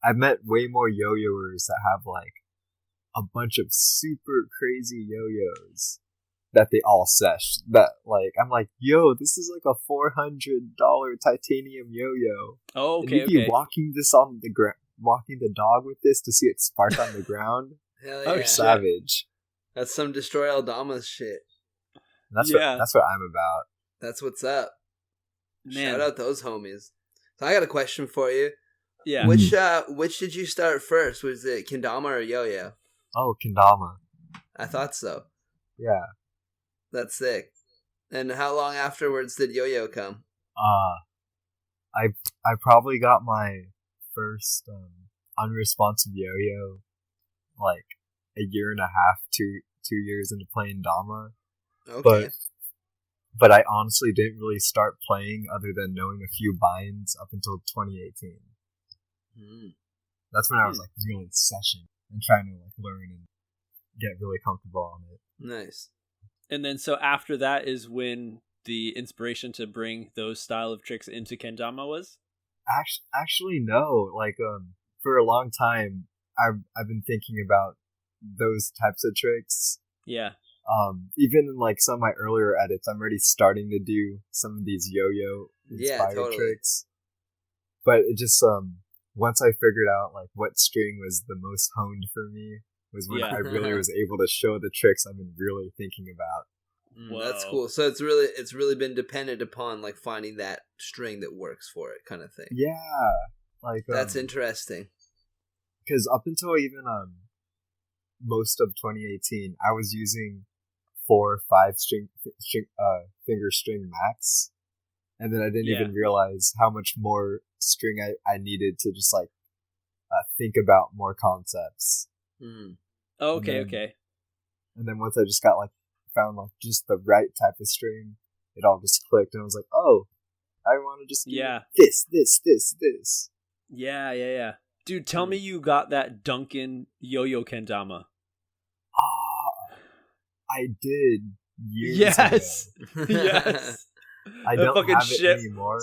I've met way more yo-yoers that have like a bunch of super crazy yo-yos that they all sesh. That like I'm like, yo, this is like a $400 titanium yo-yo. Oh, And okay. you'd be walking this on the ground, walking the dog with this to see it spark on the ground. Hell Oh, yeah. shit. Savage. That's some Destroy All Damas shit. That's Yeah. that's what I'm about. That's what's up. Man. Shout out those homies. So I got a question for you. Yeah. Which did you start first? Was it Kendama or Yo-Yo? Oh, Kendama. I thought so. Yeah. That's sick. And how long afterwards did Yo-Yo come? I probably got my first unresponsive yo-yo like a year and a half, 2 years into playing Dama. Okay. But I honestly didn't really start playing other than knowing a few binds up until 2018. That's when I was like really seshing and trying to like learn and get really comfortable on it. Nice. And then so after that is when the inspiration to bring those style of tricks into kendama was? Actually, no. Like for a long time, I've been thinking about those types of tricks. Yeah. Even in like some of my earlier edits, I'm already starting to do some of these yo-yo inspired tricks. But it just once I figured out like what string was the most honed for me was when I really was able to show the tricks I've been really thinking about. That's cool. So it's really been dependent upon like finding that string that works for it, kind of thing. Yeah, like that's interesting. Because up until even most of 2018, I was using 4 or 5 finger string max, and then I didn't even realize how much more string I needed to just like think about more concepts. Okay. And then once I just found like just the right type of string, it all just clicked, and I was like, oh, I want to just do this. Yeah. Dude, tell me you got that Duncan yo-yo kendama. I did years ago. Yes. I don't have it anymore.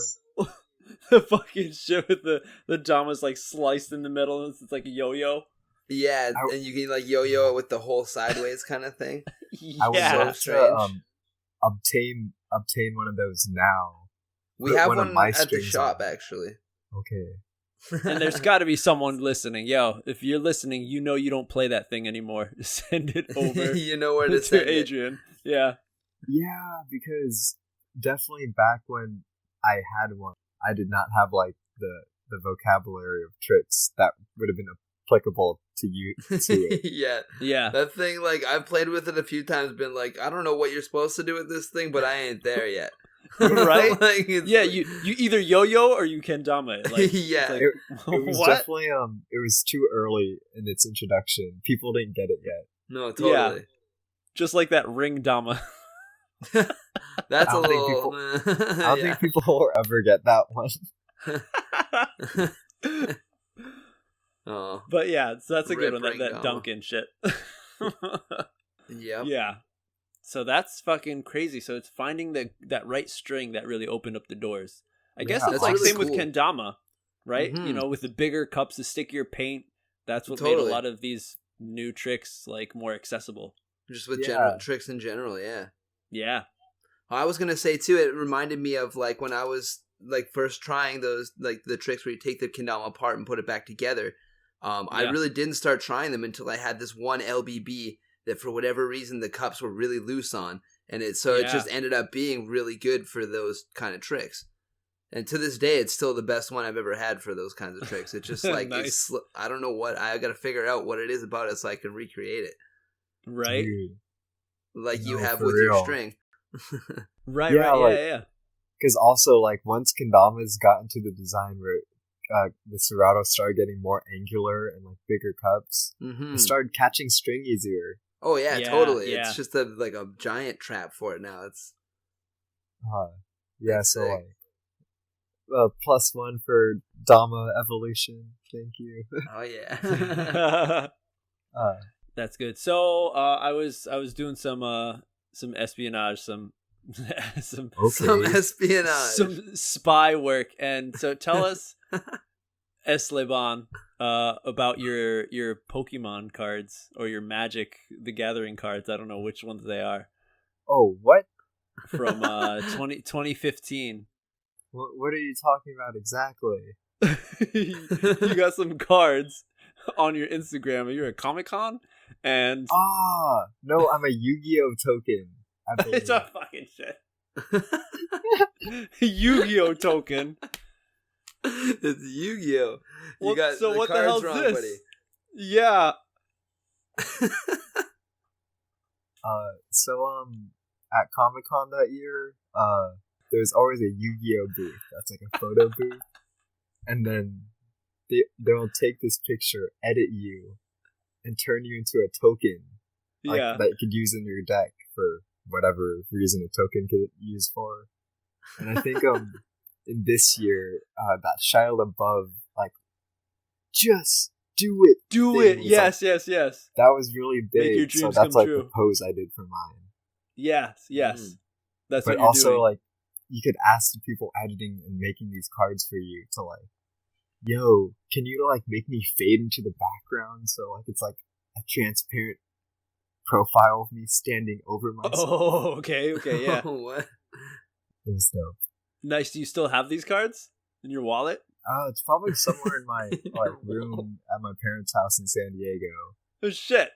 The fucking shit with the Dama's like sliced in the middle and it's like a yo-yo. Yeah, and you can like yo-yo it with the whole sideways kind of thing. I would love to obtain one of those now. We have one at the shop, actually. Okay. And there's got to be someone listening. Yo, if you're listening, you know you don't play that thing anymore. Send it over. You know where to send Adrian. Yeah. Yeah, because definitely back when I had one, I did not have like the vocabulary of tricks that would have been applicable to you. To it. Yeah. That thing, like I've played with it a few times. Been like, I don't know what you're supposed to do with this thing, but I ain't there yet. Right? Like, you either yo-yo or you kendama it. Like, yeah. Like, it was definitely it was too early in its introduction. People didn't get it yet. No, totally. Yeah. Just like that ring Dama. That's a little. I don't think people will ever get that one. Oh, but yeah, so that's a good one. That Dama. Duncan shit. Yep. Yeah. So that's fucking crazy. So it's finding that right string that really opened up the doors. I guess it's like really same with cool. kendama, right? Mm-hmm. You know, with the bigger cups, the stickier paint. That's what made a lot of these new tricks like more accessible. Just with tricks in general, yeah. Yeah. I was gonna say too. It reminded me of like when I was like first trying those like the tricks where you take the kendama apart and put it back together. I really didn't start trying them until I had this one LBB that for whatever reason the cups were really loose on, and it just ended up being really good for those kind of tricks. And to this day, it's still the best one I've ever had for those kinds of tricks. It's just like nice. I don't know what I got to figure out what it is about it so I can recreate it. Right. Like you have with your string. Right. Yeah. Because also, like, once Kendama's got into the design where the Serato started getting more angular and, like, bigger cups, it started catching string easier. Oh, yeah, totally. Yeah. It's just a giant trap for it now. It's yeah, That's so, sick. like, +1 for Dama evolution. Thank you. Oh, yeah. That's good. So I was doing some espionage, some Some Okay. espionage. some spy work, and so tell us, Eslayban, about your Pokemon cards or your Magic the Gathering cards. I don't know which ones they are Oh, what? from 2015. What are you talking about exactly? You got some cards on your Instagram. You're at Comic-Con, and No, I'm a Yu-Gi-Oh token. I believe. it's a fucking shit. Yu-Gi-Oh token. It's Yu-Gi-Oh. You What- got so the what the cards hell's wrong, this? buddy. Yeah. So at Comic-Con that year, there's always a Yu-Gi-Oh booth. That's like a photo booth. And then they'll take this picture, edit you, and turn you into a token. Like, Yeah. that you could use in your deck for whatever reason a token could use for. And I think in this year, that Shia LaBeouf, like, just do it. Do thing it. was, Yes, like, yes, yes. that was really big. your So dreams that's come like true. the pose I did for mine. Yes, yes. Mm. That's But what you're also, doing. like, you could ask the people editing and making these cards for you to, like, yo, can you, like, make me fade into the background so, like, it's like a transparent profile of me standing over myself? Oh, okay, yeah. Oh, what? It was dope. Nice. Do you still have these cards in your wallet? It's probably somewhere in my like room at my parents' house in San Diego. Oh shit!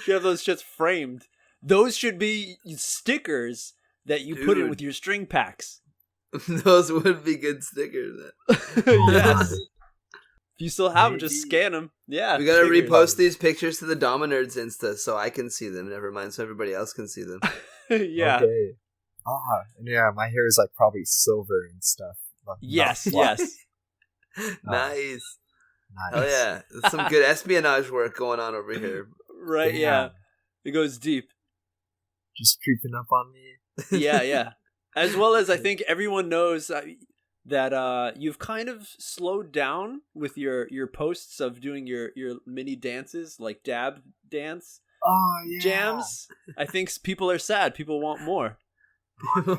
You have those shits framed. Those should be stickers that you put in Dude. with your string packs. Those would be good stickers. Yes. If you still have them, just Maybe. scan them. Yeah. We gotta stickers. repost these pictures to the Damanerds Insta so I can see them. Never mind, so everybody else can see them. Yeah. Okay. And yeah, my hair is like probably silver and stuff. Like, Yes. not black. Yes. Nice. Nice. Oh yeah, there's some good espionage work going on over here. Right. Damn. Yeah. It goes deep. Just creeping up on me. Yeah. As well as I think everyone knows that you've kind of slowed down with your posts of doing your mini dances, like dab dance Oh yeah. jams. I think people are sad. People want more. Yeah.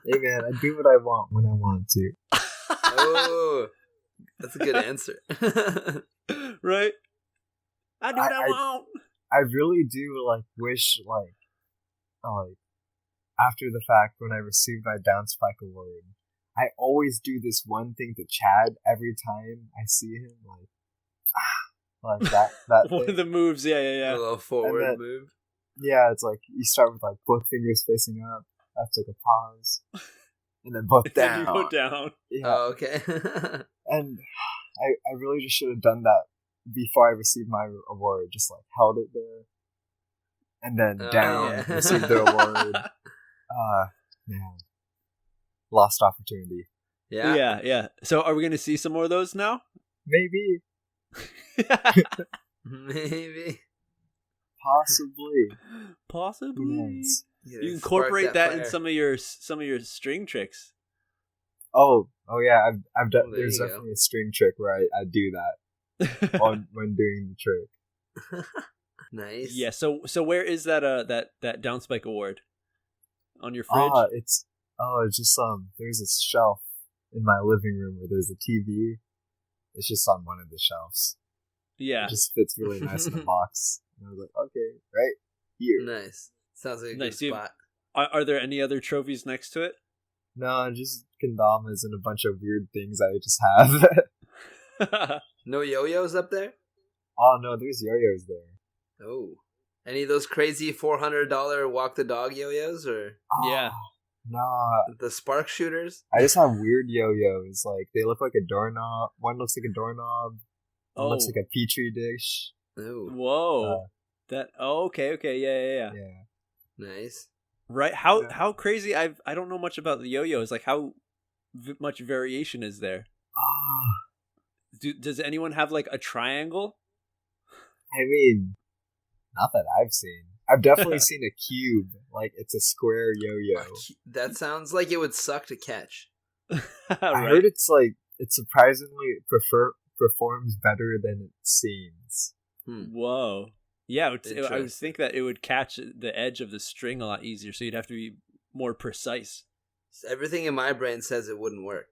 Hey man, I do what I want when I want to. Oh, that's a good answer. Right? I do what I want. I really do like wish like after the fact when I received my Downspike award, I always do this one thing to Chad every time I see him, like that One of thing. the moves, A yeah. little forward And then- move. Yeah, it's like you start with like both fingers facing up, after like a pause, and then both Then down. you go down. Yeah, Oh, okay. and I really just should have done that before I received my award. Just like held it there, and then Oh, down, yeah. received the award. Man, lost opportunity. Yeah. Yeah. So are we gonna see some more of those now? Maybe, Maybe. possibly. Possibly. Who knows? You incorporate Spark that in fire. some of your string tricks. Oh yeah. I've done. Oh, there There's you go. definitely a string trick where I do that when doing the trick. Nice. Yeah. So where is that that Downspike award? On your fridge? It's just there's a shelf in my living room where there's a TV. It's just on one of the shelves. Yeah. It just fits really nice in the box. And I was like, okay, right here. Nice. Sounds like a Nice. good spot. Are there any other trophies next to it? No, just kendamas and a bunch of weird things I just have. No yo-yos up there? Oh no, there's yo-yos there. Oh. Any of those crazy $400 walk the dog yo-yos or Yeah. Nah, the spark shooters? I just have weird yo-yos. Like they look like a doorknob. One looks like a doorknob. One looks like a petri dish. Oh, Whoa. Okay, yeah. Yeah. nice. Right? How crazy? I don't know much about the yo-yos. Like, how much variation is there? Does anyone have like a triangle? I mean, not that I've seen. I've definitely seen a cube. Like, it's a square yo-yo. That sounds like it would suck to catch. I heard it's like, it surprisingly performs better than it seems. Whoa. Yeah, I would think that it would catch the edge of the string a lot easier, so you'd have to be more precise. Everything in my brain says it wouldn't work.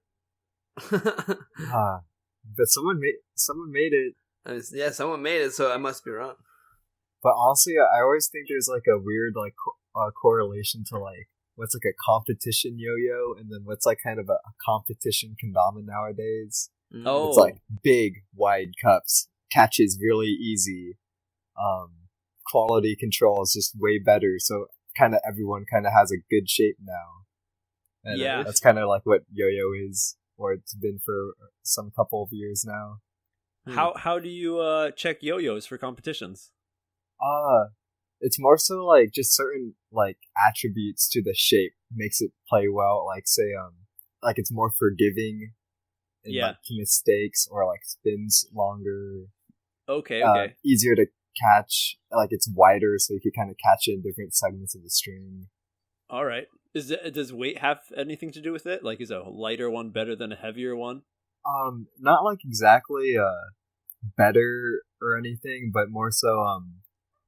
But someone made it. I mean, yeah, someone made it, so I must be wrong. But honestly, I always think there's like a weird like correlation to like what's like a competition yo-yo and then what's like kind of a competition kendama nowadays. Oh, it's like big, wide cups, catches really easy. Quality control is just way better. So kind of everyone kind of has a good shape now. And yeah, that's kind of like what yo-yo is, or it's been for some couple of years now. How do you check yo-yos for competitions? It's more so like just certain like attributes to the shape makes it play well. Like say like it's more forgiving in like mistakes, or like spins longer. Okay. Easier to catch, like it's wider, so you could kind of catch it in different segments of the string. All right. Does weight have anything to do with it? Like, is a lighter one better than a heavier one? Not like exactly better or anything, but more so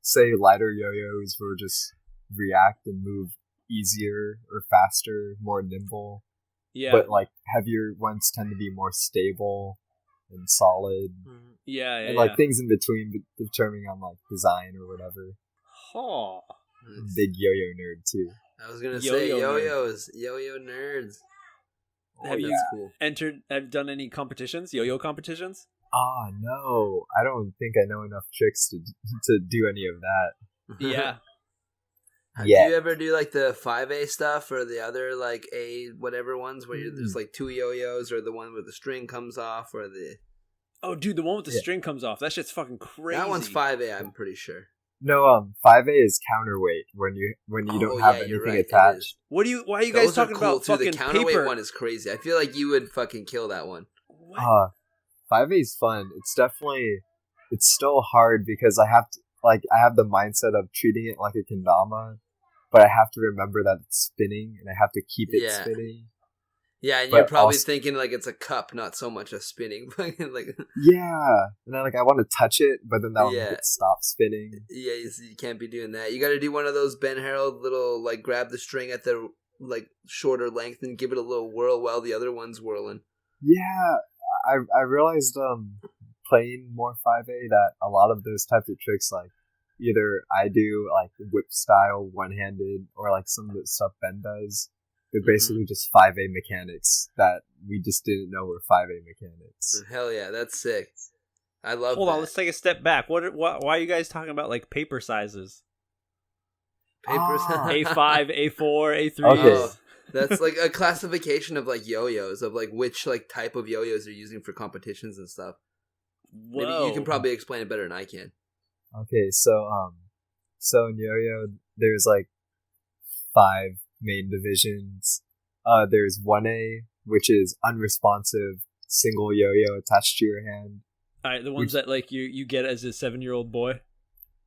say lighter yo-yos will just react and move easier or faster, more nimble. Yeah. But like heavier ones tend to be more stable and solid. Yeah. And like things in between, determining on like design or whatever. Oh. Big yo-yo nerd too. I was gonna say yo-yos, yo-yo nerds. Have you have done any competitions, yo-yo competitions? No, I don't think I know enough tricks to do any of that. Yeah. Do you ever do like the 5A stuff or the other like A whatever ones where there's like two yo-yos, or the one where the string comes off, or the... Oh, dude, the one with the string comes off. That shit's fucking crazy. That one's 5A, I'm pretty sure. No, 5A is counterweight when you don't have anything attached. Why are you guys talking about fucking the counterweight paper? One is crazy. I feel like you would fucking kill that one. 5A is fun. It's still hard because I have the mindset of treating it like a kendama, but I have to remember that it's spinning and I have to keep it spinning. Yeah, and you're probably thinking like it's a cup, not so much a spinning. Like, yeah, and then like I want to touch it, but then that will make it stop spinning. Yeah, you can't be doing that. You got to do one of those Ben Harold little like grab the string at the like shorter length and give it a little whirl while the other one's whirling. Yeah, I realized playing more 5A that a lot of those types of tricks, like either I do like whip style one-handed, or like some of the stuff Ben does. They're basically just 5A mechanics that we just didn't know were 5A mechanics. Hell yeah, that's sick. I love Hold on, let's take a step back. Why are you guys talking about like paper sizes? A5, A4, A3. Okay. That's like a classification of like yo-yos, of like which like type of yo-yos they're using for competitions and stuff. Whoa. Maybe you can probably explain it better than I can. Okay, so in yo-yo there's like 5 main divisions. There's 1A, which is unresponsive single yo-yo attached to your hand. Alright, the ones that like you get as a 7-year-old boy?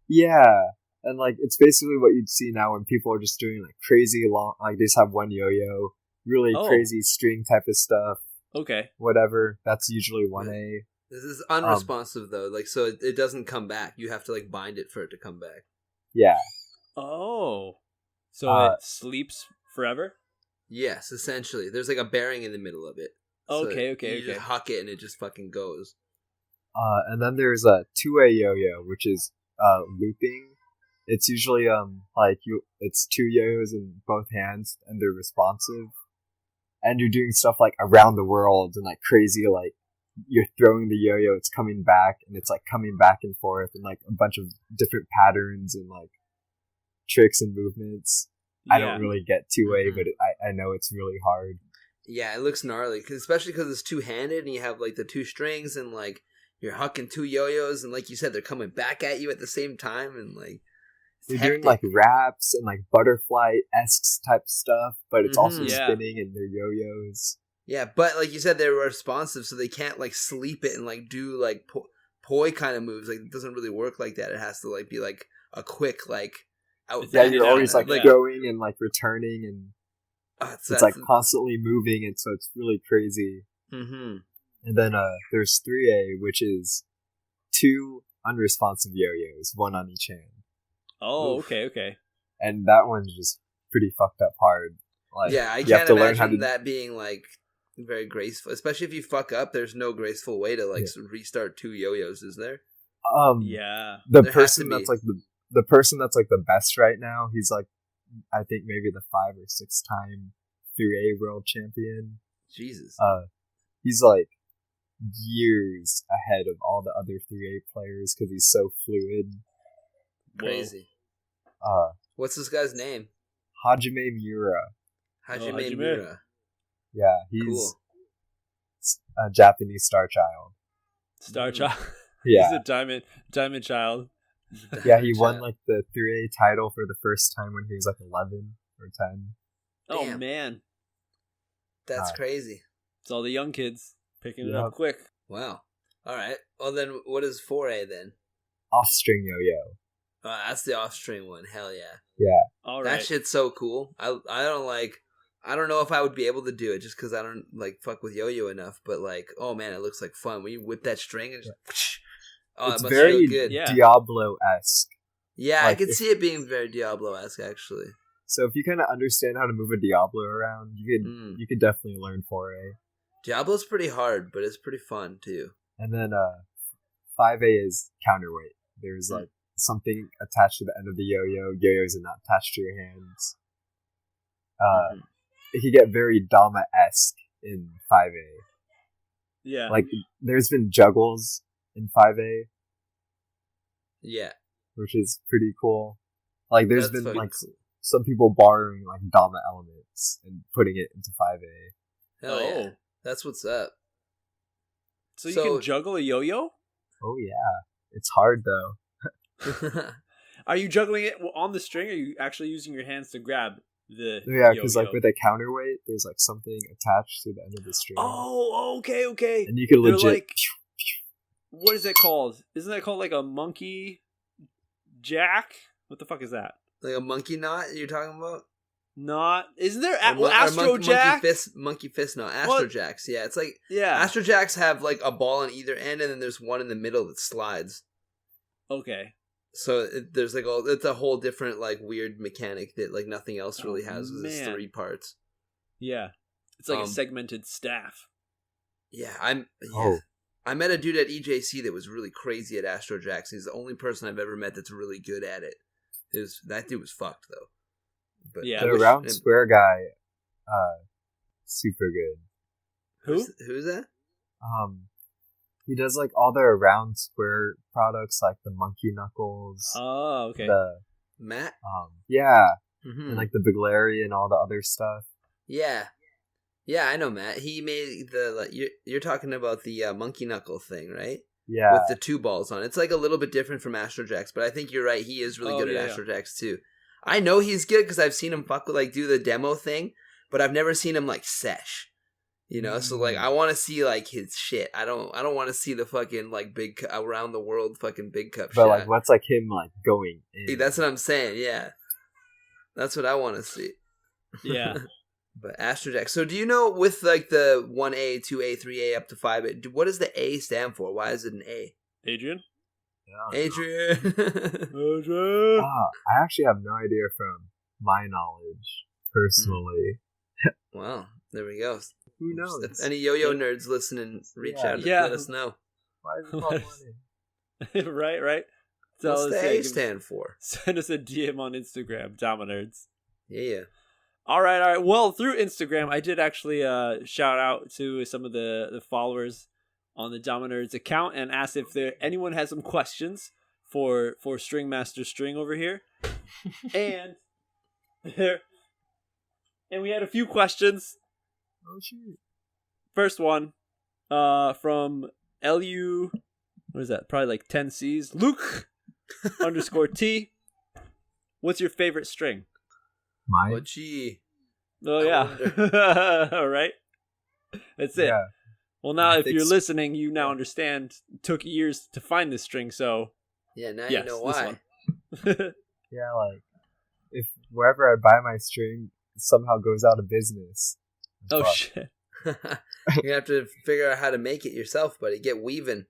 Yeah. And like it's basically what you'd see now when people are just doing like crazy long, like they just have one yo-yo, really crazy string type of stuff. Okay. Whatever. That's usually 1A. This is unresponsive though, like so it doesn't come back. You have to like bind it for it to come back. Yeah. Oh. So it sleeps forever? Yes, essentially. There's like a bearing in the middle of it. Okay. You just huck it and it just fucking goes. And then there's a 2A yo-yo, which is looping. It's usually it's 2 yo-yos in both hands and they're responsive. And you're doing stuff like around the world and like crazy, like you're throwing the yo-yo, it's coming back, and it's like coming back and forth, and like a bunch of different patterns and like tricks and movements. I don't really get 2A, but I know it's really hard. Yeah, it looks gnarly, especially because it's two-handed and you have like the 2 strings and like you're hucking 2 yo-yos and like you said, they're coming back at you at the same time, and like They're doing like wraps and like butterfly-esque type stuff, but it's also Yeah. spinning and they're yo-yos. Yeah, but like you said, they're responsive, so they can't like sleep it and like do like poi kind of moves. Like it doesn't really work like that. It has to like be like a quick like out. Yeah, you're always like yeah. going and like returning, and it's like constantly moving, and so it's really crazy. Mm-hmm. And then there's 3A, which is 2 unresponsive yo-yos, 1 on each hand. Oh, Oof. okay. And that one's just pretty fucked up hard. Like, Yeah, I you can't have to learn imagine how to that being like very graceful, especially if you fuck up. There's no graceful way to like restart 2 yo-yos, is there? Yeah. The There has person to that's be. like the person that's like the best right now, he's like, I think maybe the 5 or 6 time 3A world champion. Jesus. He's like years ahead of all the other 3A players because he's so fluid. Crazy. What's this guy's name? Hajime Miura. Hajime Hajime. Miura. Yeah, he's Cool. a Japanese star child. Star Child. Yeah. He's a diamond child. Yeah, he won like the 3A title for the first time when he was like 11 or 10. Oh, Damn. man. That's crazy. It's all the young kids picking it Yep. up quick. Wow. All right. Well, then what is 4A then? Off string yo-yo. That's the off-string one. Hell yeah. Yeah. All That right. shit's so cool. I don't know if I would be able to do it just because I don't like fuck with yo-yo enough. But like, oh man, it looks like fun when you whip that string and just, oh, It's it must very feel good. Yeah. Diablo-esque. Yeah, I like, could if- see it being very Diablo-esque actually. So if you kind of understand how to move a Diablo around, you could definitely learn 4A. Diablo's pretty hard, but it's pretty fun too. And then 5A is counterweight. There's like something attached to the end of the yo-yo. Yo-yos are not attached to your hands. It can get very Dama-esque in 5A. Yeah. Like, there's been juggles in 5A, Yeah, which is pretty cool. Like, there's that's been fucking like cool. some people borrowing like Dama elements and putting it into 5A. Hell yeah, that's what's up. So you can juggle a yo-yo? Oh yeah, it's hard though. Are you juggling it on the string, or are you actually using your hands to grab the Yeah, because yo-yo? like with a counterweight, there's like something attached to the end of the string. Oh, okay. And you can They're legit. like, what is it called? Isn't that called like a monkey jack? What the fuck is that? Like a monkey knot you're talking about? Not. Isn't there Or Astro Jack? Monkey fist, no. Astro Jacks, yeah. It's like, Yeah. Astro Jacks have like a ball on either end, and then there's one in the middle that slides. Okay. So there's like it's a whole different like weird mechanic that like nothing else really has, because it's man. 3 parts. Yeah. It's like a segmented staff. Yeah, I met a dude at EJC that was really crazy at Astro Jacks. He's the only person I've ever met that's really good at it. That dude was fucked though. But Yeah. The round square guy, super good. Who's that? He does like all their round square products, like the monkey knuckles. Oh, okay. The Matt? yeah, Mm-hmm. and like the Bigleri and all the other stuff. Yeah, I know Matt. He made you're talking about the monkey knuckle thing, right? Yeah, With the 2 balls on. It's like a little bit different from Astro Jacks, but I think you're right. He is really good at Astro Jacks too. I know he's good because I've seen him do the demo thing, but I've never seen him like sesh. You know, so like I want to see like his shit. I don't want to see the fucking like big around the world fucking big cup shit. but like what's like him like going in? That's what I'm saying. Yeah, that's what I want to see. Yeah. But Astro Jack. So do you know with like the 1A, 2A, 3A up to 5A, what does the A stand for? Why is it an A? Adrian? Adrian. Adrian! I actually have no idea from my knowledge personally. Wow, there we go. Who knows? If any yo-yo nerds listening, reach out and let us know. Why is it called 1A? right. So What's the A stand for? Send us a DM on Instagram, damanerds. Yeah. All right. Well, through Instagram, I did actually shout out to some of the followers on the damanerds account and asked if anyone has some questions for String Master String over here. And we had a few questions. Oh shoot! First one, from LU. What is that? Probably like 10 C's. Luke _T. what's your favorite string? Mine? Well, gee. Oh, I yeah. All right. That's it. Yeah. Well, now, I if think you're so. listening, you now understand. It took years to find this string, so Yeah, now yes, you know this why. one. Yeah, like, if wherever I buy my string somehow goes out of business. Oh, fuck. shit. You're gonna have to figure out how to make it yourself, buddy. Get weaving.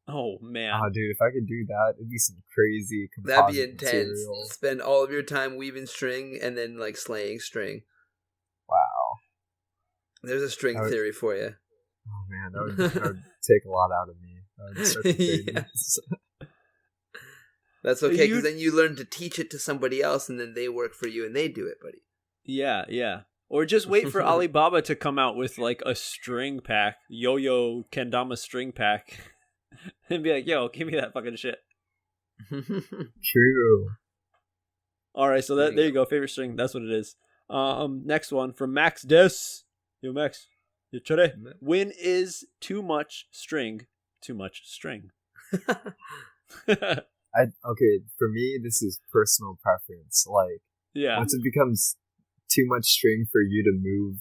Oh, man. Oh, dude, if I could do that, it'd be some crazy That'd be composite intense. material. Spend all of your time weaving string and then like slaying string. Wow. There's a string I would- theory for you. Oh, man, that would take a lot out of me. That would start to crazy. That's okay, You- because then you learn to teach it to somebody else, and then they work for you and they do it, buddy. Yeah, yeah. Or just wait for Alibaba to come out with like a string pack, yo-yo Kendama string pack, and be like, "Yo, give me that fucking shit." True. All right, so there you go. Favorite string. That's what it is. Next one from Max Des. Yo, Max. Yo, chore. When is too much string? Too much string. Okay, for me, this is personal preference. Like, Yeah. once it becomes too much string for you to move,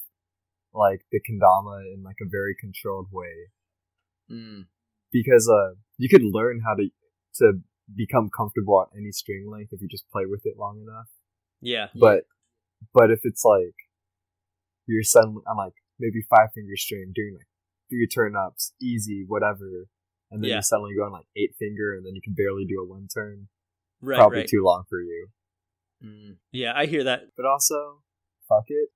like, the kendama in, like, a very controlled way. Mm. Because, you could learn how to become comfortable at any string length if you just play with it long enough. Yeah. But if it's, like, you're suddenly on, like, maybe 5-finger string, doing, like, 3 turn-ups, easy, whatever, and then Yeah. you suddenly go on, like, 8-finger, and then you can barely do a 1 turn. Right. Probably Right. too long for you. Mm. Yeah, I hear that. But also, fuck it.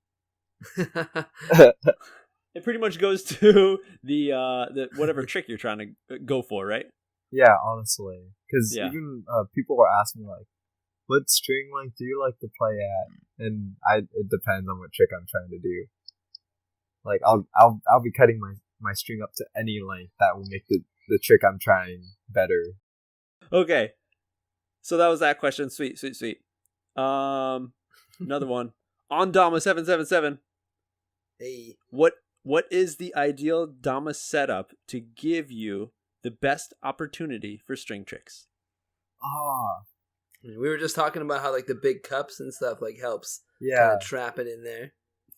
It pretty much goes to the whatever trick you're trying to go for, right? Yeah, honestly. Because Yeah. even people are asking me, like, what string length do you like to play at? And it depends on what trick I'm trying to do. Like, I'll be cutting my string up to any length that will make the trick I'm trying better. Okay. So that was that question. Sweet. Another one. On Dama 777. Hey. What is the ideal Dama setup to give you the best opportunity for string tricks? Ah, We were just talking about how like the big cups and stuff like helps kind yeah, of trap it in there.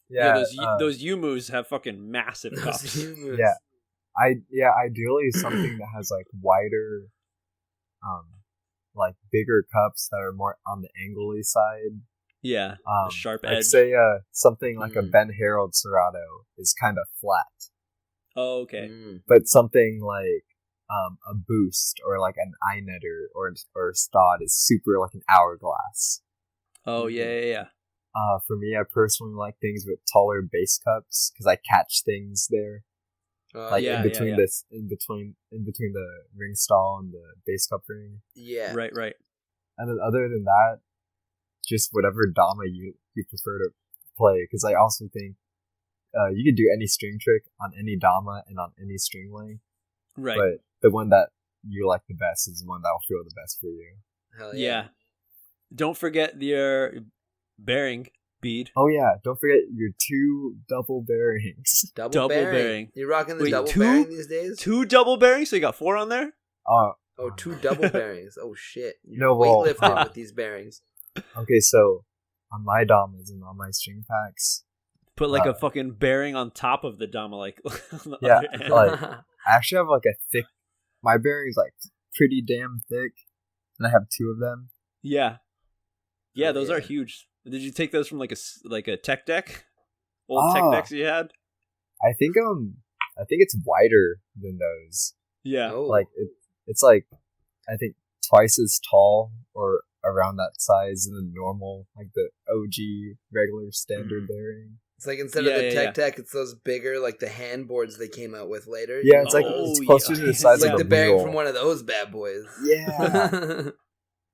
yeah. Those U-moves have fucking massive Those cups. humors. Yeah. Ideally, something that has like wider, like bigger cups that are more on the angly side. Yeah, a sharp Like edge. say something like a Mm. Ben Harald Serato is kind of flat, Oh, okay. Mm. but something like a boost or like an eye netter or stod is super like an hourglass. Oh, yeah. For me, I personally like things with taller base cups because I catch things there, like yeah, in between yeah. this, in between the ring stall and the base cup ring. Yeah. Right. And then other than that, just whatever Dama you prefer to play. Because I also think you could do any string trick on any Dama and on any string length. Right. But the one that you like the best is the one that will feel the best for you. Hell Yeah. Don't forget your bearing bead. Oh yeah, don't forget your 2 double bearings. Double bearing. You rocking the Wait, double 2? bearing these days? 2 double bearings, so you got 4 on there? Oh, Oh, 2 double bearings. Oh shit. You're No, well, weightlifting with these bearings. okay, so on my Damas and on my string packs, Put like a fucking bearing on top of the Dama, like on the Yeah, other end. like- I actually have like a thick. My bearing's like pretty damn thick, and I have 2 of them. Yeah, Oh, those yeah. are huge. Did you take those from like a tech deck? Old tech Ah. decks you had? I think it's wider than those. Yeah. Oh. Like it's like I think twice as tall or around that size than the normal, like the OG regular standard bearing. It's like instead Yeah, of the yeah, tech deck, it's those bigger, like the hand boards they came out with later. Yeah, it's like Oh, it's closer yeah. to the size It's like of the a bearing mule. from one of those bad boys. Yeah,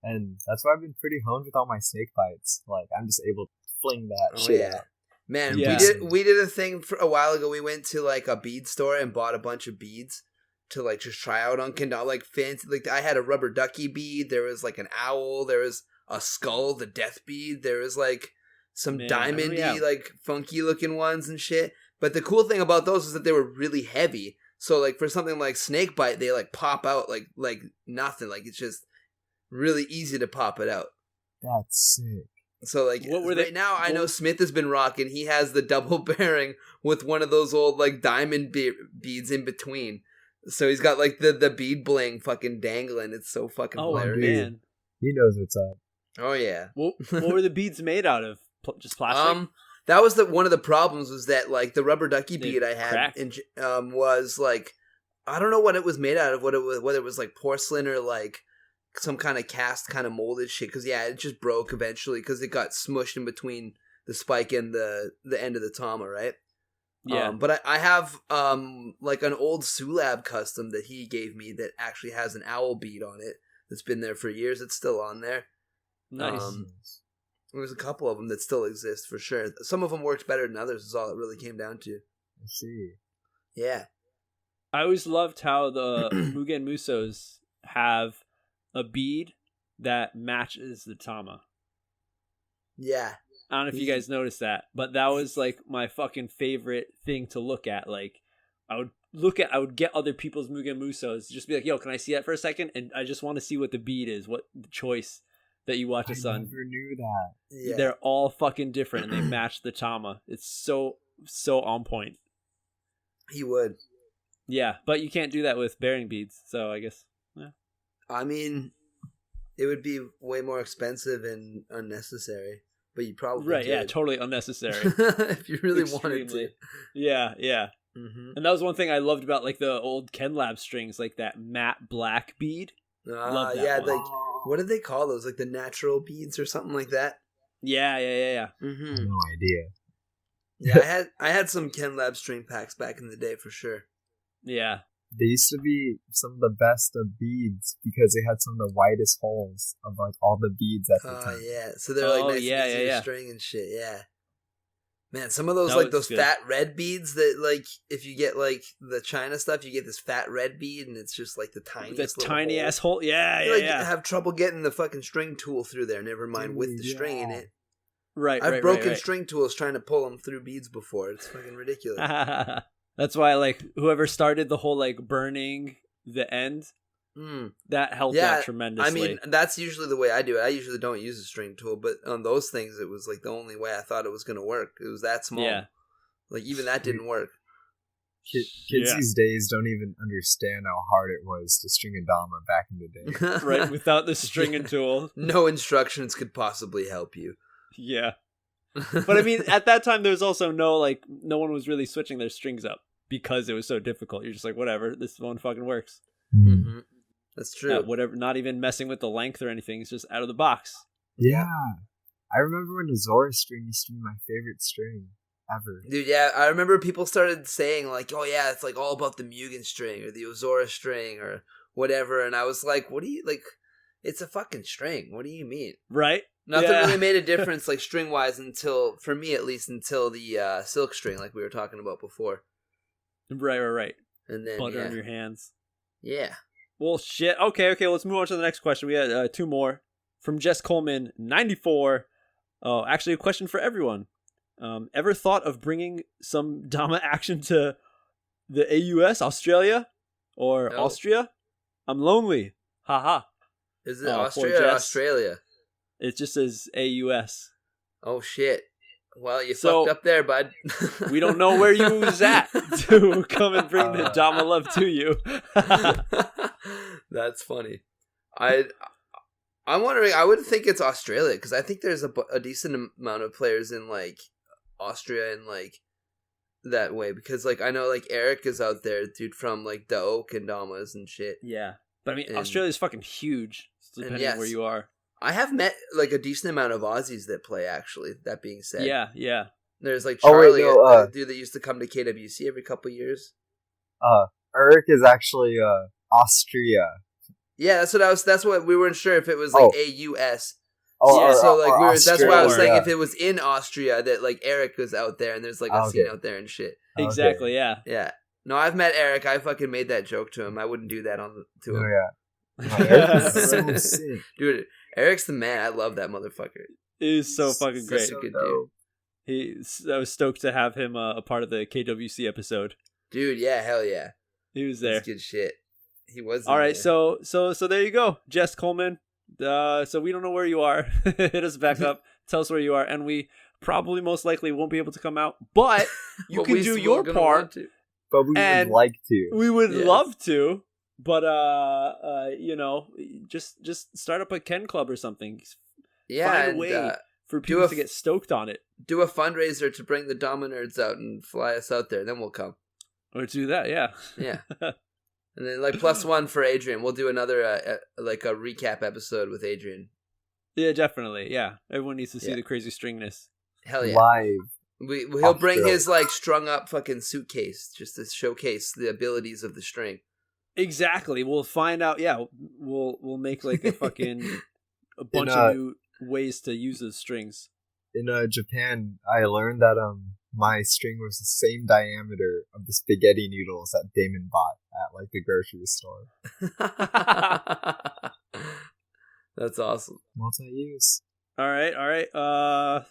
and that's why I've been pretty honed with all my snake bites. Like I'm just able to fling that Oh, shit yeah. out. Man, Yeah. we did a thing for a while ago. We went to like a bead store and bought a bunch of beads to like just try out on Kendama, like fancy. Like I had a rubber ducky bead. There was like an owl. There was a skull, the death bead. There was like some Man, diamondy, oh, yeah. like funky looking ones and shit. But the cool thing about those is that they were really heavy. So like for something like snake bite, they like pop out like nothing. Like it's just really easy to pop it out. That's sick. So like What were right they- now, I what know was- Smith has been rocking. He has the double bearing with one of those old like diamond beads in between. So he's got like the bead bling fucking dangling. It's so fucking Oh hilarious. man, He knows what's up. Oh yeah. what were the beads made out of? Just plastic? That was one of the problems was that like the rubber ducky They bead I had cracked. was like I don't know what it was made out of, whether it was like porcelain or like some kind of cast kind of molded shit. Because yeah, it just broke eventually because it got smushed in between the spike and the end of the Tama, right? Yeah. But I have like an old Sulab custom that he gave me that actually has an owl bead on it. That's been there for years. It's still on there. Nice. There's a couple of them that still exist for sure. Some of them worked better than others. Is all it really came down to. I see. Yeah. I always loved how the Mugen Musos have a bead that matches the Tama. Yeah. I don't know if you guys noticed that, but that was like my fucking favorite thing to look at. Like, I would get other people's Mugen Musos, just be like, yo, can I see that for a second? And I just want to see what the bead is, what the choice that you watch us I on. never knew that. Yeah. They're all fucking different and they match the Tama. It's so on point. He would. Yeah, but you can't do that with bearing beads, so I guess. Yeah. I mean, it would be way more expensive and unnecessary, but you probably Right, yeah, could. totally unnecessary. If you really wanted to. Extremely. Yeah. Mm-hmm. And that was one thing I loved about like the old Ken Lab strings, like that matte black bead. Love that Yeah, one. like what did they call those? Like the natural beads or something like that. Yeah. Mm-hmm. No idea. Yeah, I had some Ken Lab string packs back in the day for sure. Yeah. They used to be some of the best of beads because they had some of the widest holes of like all the beads at the Oh time. yeah, so they're like Oh, nice yeah, and easy to yeah. string and shit. Yeah, man, some of those That like was those good. fat red beads that like if you get like the China stuff, you get this fat red bead and it's just like the tiniest. That little tiny hole. ass hole. Yeah, You, like, yeah. have trouble getting the fucking string tool through there. Never mind with the Dude, string in yeah. it. Right. I've right, broken right. string tools trying to pull them through beads before. It's fucking ridiculous. That's why like whoever started the whole like burning the end, that helped out tremendously. I mean, that's usually the way I do it. I usually don't use a string tool, but on those things, it was like the only way I thought it was going to work. It was that small. Yeah. Like even that didn't work. Kids Yeah. these days don't even understand how hard it was to string a Dama back in the day. Right, without the stringing tool. No instructions could possibly help you. Yeah. But I mean, at that time, there was also no one was really switching their strings up because it was so difficult. You're just like, whatever, this one fucking works. Mm-hmm. That's true. Whatever, not even messing with the length or anything. It's just out of the box. Yeah. I remember when the Zora string used to be my favorite string ever. Dude, yeah, I remember people started saying like, "Oh yeah, it's like all about the Mugen string or the Ozora string or whatever," and I was like, "What do you like? It's a fucking string. What do you mean?" Right? Nothing Yeah. really made a difference, like string wise, until for me at least, until the silk string, like we were talking about before. Right. And then Butter on your hands. yeah. Well, shit. Okay. Let's move on to the next question. We had two more from Jess Coleman, 94. Oh, actually, a question for everyone. Ever thought of bringing some Dama action to the AUS, Australia, or No. Austria? I'm lonely. Haha. Is it Oh, poor Austria or Jess. Australia? It just says AUS. Oh shit. Well, you So- fucked up there, bud. We don't know where you was at to come and bring the Dama love to you. That's funny. I'm wondering. I would think it's Australia because I think there's a decent amount of players in like Austria and like that way because like I know like Eric is out there, dude, from like the Oak and Damas and shit. Yeah. But I mean, And- Australia's fucking huge, depending yes. on where you are. I have met like a decent amount of Aussies that play. Actually, that being said, Yeah. there's like Oh, wait, Charlie, no, a dude that used to come to KWC every couple years. Eric is actually Austria. Yeah, that's what we weren't sure if it was like AUS. Oh, Yeah, So like that's why I was saying Austria. if it was in Austria that like Eric was out there and there's like a Okay. scene out there and shit. Okay. Exactly, yeah. Yeah. No, I've met Eric. I fucking made that joke to him. I wouldn't do that to Oh, him. yeah. Oh, Eric is so Right. sick. Dude, Eric's the man. I love that motherfucker. It is so fucking Such great. a good dope. I was stoked to have him a part of the KWC episode. Dude, yeah, hell yeah. He was there. That's good shit. He was. All right, there. so there you go, Jess Coleman. So we don't know where you are. Hit us back up. Tell us where you are, and we probably most likely won't be able to come out, but you can do your part. But we would like to. We would love to, but just start up a Ken Club or something. Find a way for people to get stoked on it. Do a fundraiser to bring the Dama nerds out and fly us out there. Then we'll come. Or do that, yeah. Yeah. And then +1 for Adrian. We'll do another a recap episode with Adrian. Yeah, definitely. Yeah, everyone needs to see the crazy stringness. Hell yeah! Live. He'll bring his strung up fucking suitcase just to showcase the abilities of the string. Exactly. We'll find out. Yeah, we'll make a fucking a bunch of new ways to use those strings. In Japan, I learned that my string was the same diameter of the spaghetti noodles that Damon bought at the grocery store. That's awesome. Multi-use. All right.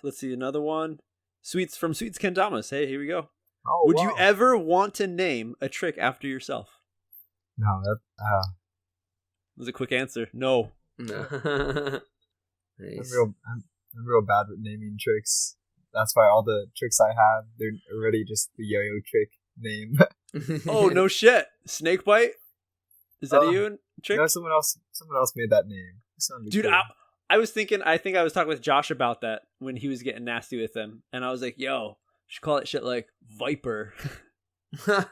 Let's see another one. Sweets Kendamas. Hey, here we go. Oh, Would you ever want to name a trick after yourself? No, that was a quick answer. No. Nice. I'm real bad with naming tricks. That's why all the tricks I have, they're already just the yo-yo trick name. Oh, no shit. Snakebite? Is that a you trick? No, someone else made that name. Dude, cool. I was thinking, I think I was talking with Josh about that when he was getting nasty with them. And I was like, yo, you should call it shit like Viper. The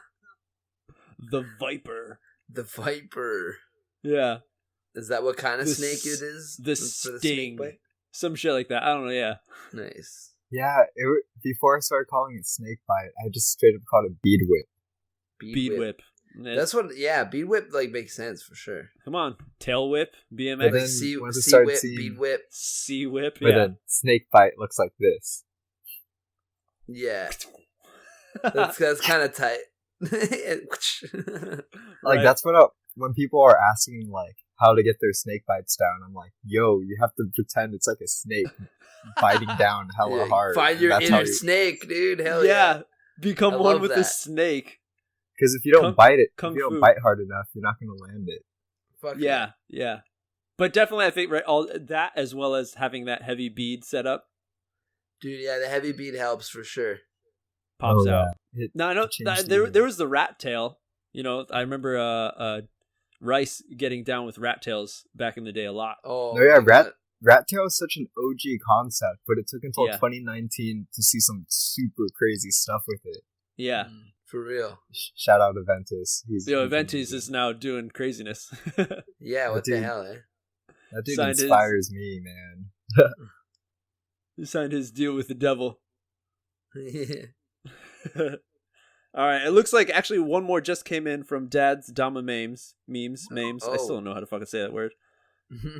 Viper. The Viper. Yeah. Is that what kind of snake it is? The Sting. Some shit like that. I don't know, yeah. Nice. Yeah, before I started calling it snakebite, I just straight up called it bead whip. Bead whip. That's what, bead whip makes sense for sure. Come on, tail whip, BMX, C whip, bead whip, C whip. But then snakebite looks like this. Yeah, that's kind of tight. That's what when people are asking how to get their snake bites down, I'm like, yo, you have to pretend it's like a snake biting down hella hard. Find your inner snake, dude. Hell yeah. Become one with the snake. Because if you don't bite hard enough, you're not going to land it. Fuck yeah. But definitely, I think all that as well as having that heavy bead set up. Dude, yeah, the heavy bead helps for sure. Pops out. No, I know there was the rat tail. I remember Rice getting down with rat tails back in the day a lot. Oh, no, yeah, rat tail is such an OG concept, but it took until 2019 to see some super crazy stuff with it. Yeah. For real. Shout out to Ventus. Ventus is now doing craziness. Yeah, what the hell, eh? That dude inspires me, man. He signed his deal with the devil. All right, it looks like actually one more just came in from Dad's Dama memes. I still don't know how to fucking say that word.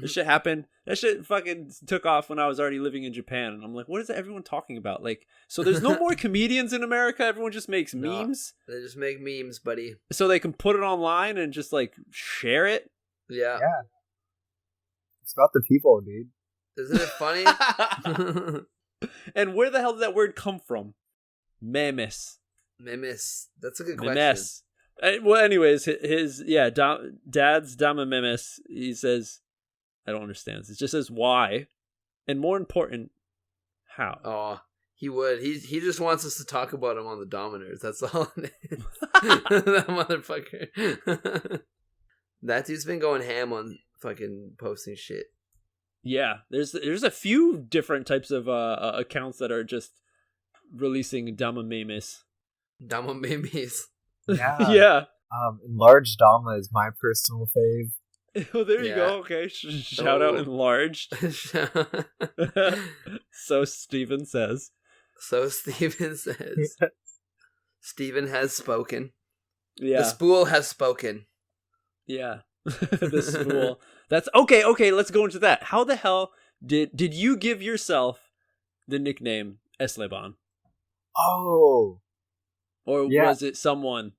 This shit happened. That shit fucking took off when I was already living in Japan. And I'm like, what is everyone talking about? So there's no more comedians in America? Everyone just makes memes? They just make memes, buddy. So they can put it online and just, share it? Yeah. It's about the people, dude. Isn't it funny? And where the hell did that word come from? Memes. That's a good question. Memes. Well, anyways, Dad's Dama Memes, he says, I don't understand. It just says why, and more important, how. Oh, he would. He just wants us to talk about him on the Dominers. That's all it is. That motherfucker. That dude's been going ham on fucking posting shit. Yeah, there's a few different types of accounts that are just releasing Dama Memes. Dama Memes. Yeah. Yeah. Enlarged Dama is my personal fave. Oh, there you go. Okay. Shout out Enlarged. So Steven says. Steven has spoken. Yeah. The spool has spoken. Yeah. The spool. That's okay, let's go into that. How the hell did you give yourself the nickname Eslayban? Oh. Or was it someone?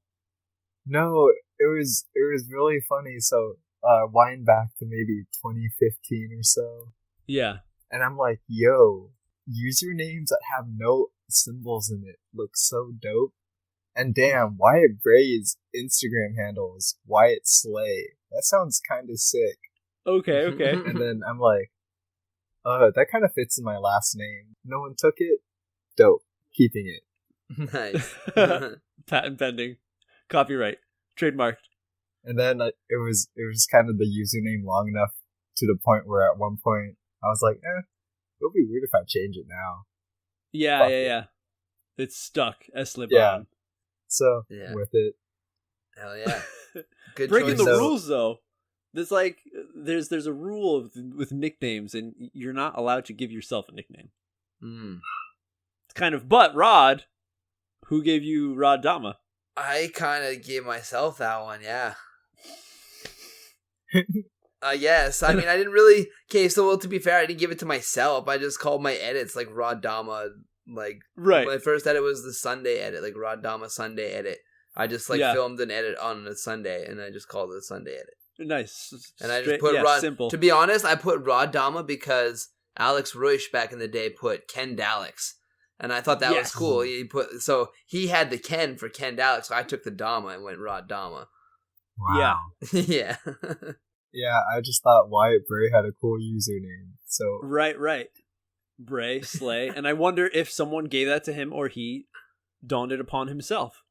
No, it was really funny. So wind back to maybe 2015 or so. Yeah. And I'm like, yo, usernames that have no symbols in it look so dope. And damn, Wyatt Bray's Instagram handle is Wyatt Slay. That sounds kind of sick. Okay. And then I'm like, that kind of fits in my last name. No one took it. Dope. Keeping it. Nice. Patent pending. Copyright. Trademarked. And then it was kind of the username long enough to the point where at one point I was like, it'll be weird if I change it now. Yeah. It's stuck. Eslayban. Yeah. So, Yeah. worth it. Hell yeah. Good Breaking choice. the rules, though. There's a rule with nicknames, and you're not allowed to give yourself a nickname. It's kind of, but Rod, who gave you Rod Dama? I kind of gave myself that one, yeah. Yes, I mean, I didn't really... Okay, so, well, to be fair, I didn't give it to myself. I just called my edits, like, Rod Dama, like... Right. My first edit was the Sunday edit, like, Rod Dama Sunday edit. I just, filmed an edit on a Sunday, and I just called it a Sunday edit. Nice. And I just put Rod... Simple. To be honest, I put Rod Dama because Alex Ruish back in the day put Ken Daleks. And I thought that was cool. He had the Ken for Ken Daleks, so I took the Dama and went Rod Dama. Wow. Yeah. Yeah, I just thought Wyatt Bray had a cool username. So Right. Bray, Slay. And I wonder if someone gave that to him or he donned it upon himself.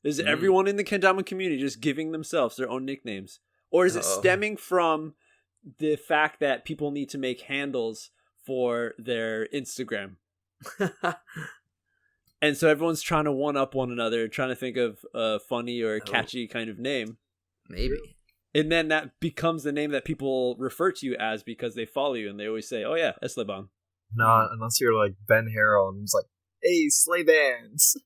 Is everyone in the Kendama community just giving themselves their own nicknames? Or is it stemming from the fact that people need to make handles for their Instagram? And so everyone's trying to one-up one another, trying to think of a funny or catchy kind of name. Maybe. And then that becomes the name that people refer to you as because they follow you and they always say, oh yeah, Eslayban. No, unless you're like Ben Harrell and it's like, hey, Slaybans.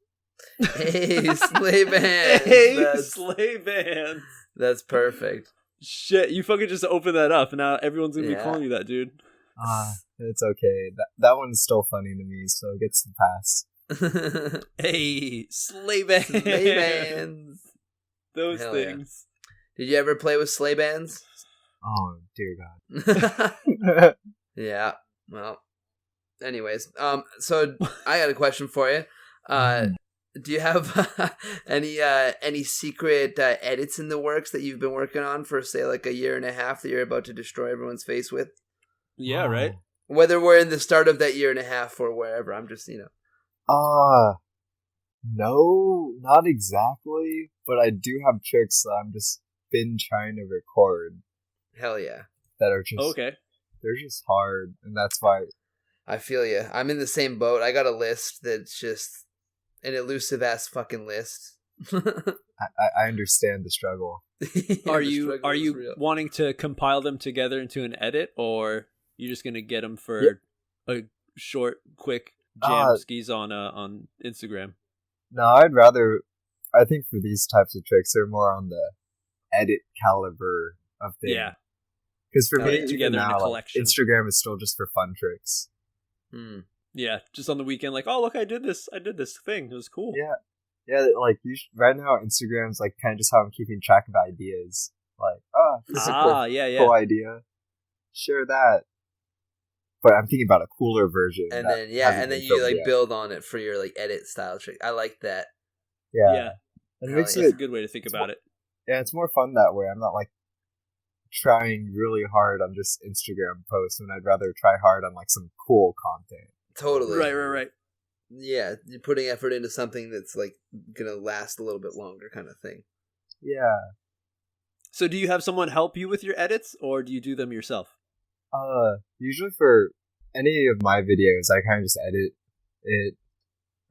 Hey, Eslayban. Hey, Eslayban. That's perfect. Shit, you fucking just opened that up and now everyone's going to be calling you that, dude. It's okay. That one's still funny to me, so it gets the pass. Hey, Slayban. Slaybands. Those Hell things. Yeah. Did you ever play with Slaybands? Oh, dear God. Yeah. Well, anyways, so I got a question for you. Do you have any secret edits in the works that you've been working on for, say, like a year and a half that you're about to destroy everyone's face with? Yeah, right? Whether we're in the start of that year and a half or wherever, I'm just, No, not exactly, but I do have tricks that I'm just been trying to record. Hell yeah. That are just... Okay. They're just hard, and that's why... I feel you. I'm in the same boat. I got a list that's just an elusive-ass fucking list. I understand the struggle. Are you wanting to compile them together into an edit, or you just gonna get them for a short, quick jam skis on Instagram? No, I'd rather. I think for these types of tricks, they're more on the edit caliber of things. Yeah, because for me, together now, in a collection. Instagram is still just for fun tricks. Yeah, just on the weekend, like, oh look, I did this thing. It was cool. Yeah, like right now, Instagram's like kind of just how I'm keeping track of ideas. Like, this is a cool idea. Share that. But I'm thinking about a cooler version. And then you like build on it for your like edit style trick. I like that. Yeah. And that's a good way to think about it. Yeah, it's more fun that way. I'm not like trying really hard on just Instagram posts, and I'd rather try hard on like some cool content. Totally. Right. Yeah, you're putting effort into something that's like gonna last a little bit longer, kind of thing. Yeah. So, do you have someone help you with your edits, or do you do them yourself? Usually for any of my videos, I kind of just edit it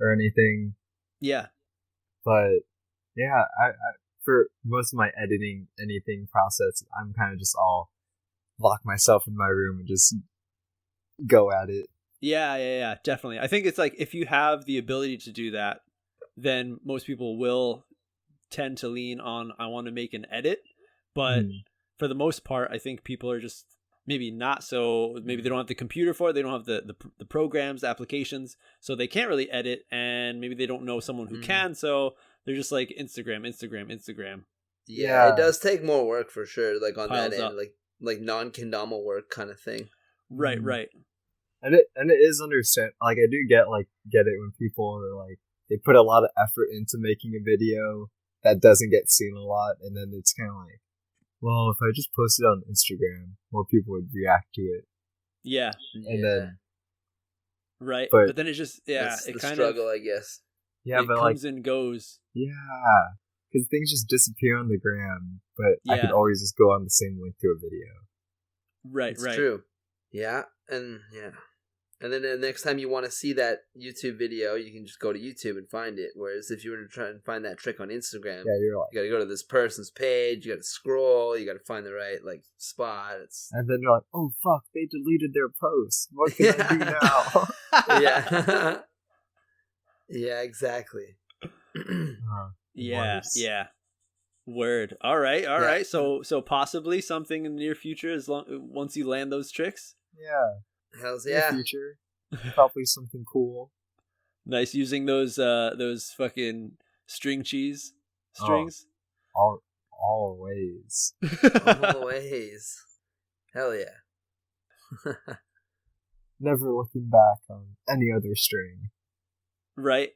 or anything. Yeah. But yeah, I for most of my editing anything process, I'm kind of just all lock myself in my room and just go at it. Yeah, definitely. I think it's like if you have the ability to do that, then most people will tend to lean on, I want to make an edit. But for the most part, I think people are just maybe not so, maybe they don't have the computer for it, they don't have the programs, the applications, so they can't really edit, and maybe they don't know someone who can, so they're just like Instagram. Yeah, it does take more work for sure, like on that end, like non-Kendama work kind of thing. Right. And it is understand, like I do get it when people are like, they put a lot of effort into making a video that doesn't get seen a lot, and then it's kind of like, Well, if I just posted on Instagram, more people would react to it. Yeah. And then... Right. But But then it's just, That's it the kind struggle, of... I guess. Yeah, it but comes like... and goes. Yeah. Because things just disappear on the gram, but I Yeah. could always just go on the same link to a video. Right, It's right. true. Yeah. And then the next time you want to see that YouTube video, you can just go to YouTube and find it. Whereas if you were to try and find that trick on Instagram, Yeah, you're like... you got to go to this person's page, you got to scroll, you got to find the right like spot. It's And then you're like, oh fuck, they deleted their post. What can I do now? yeah. Yeah, exactly. Yeah, Worse. yeah. Word. All right, all Yeah. right. So possibly something in the near future once you land those tricks. Yeah. Hells In yeah. the future, probably something cool. Nice using those fucking string cheese Oh. strings. Always. Always. Hell yeah. Never looking back on any other string. Right.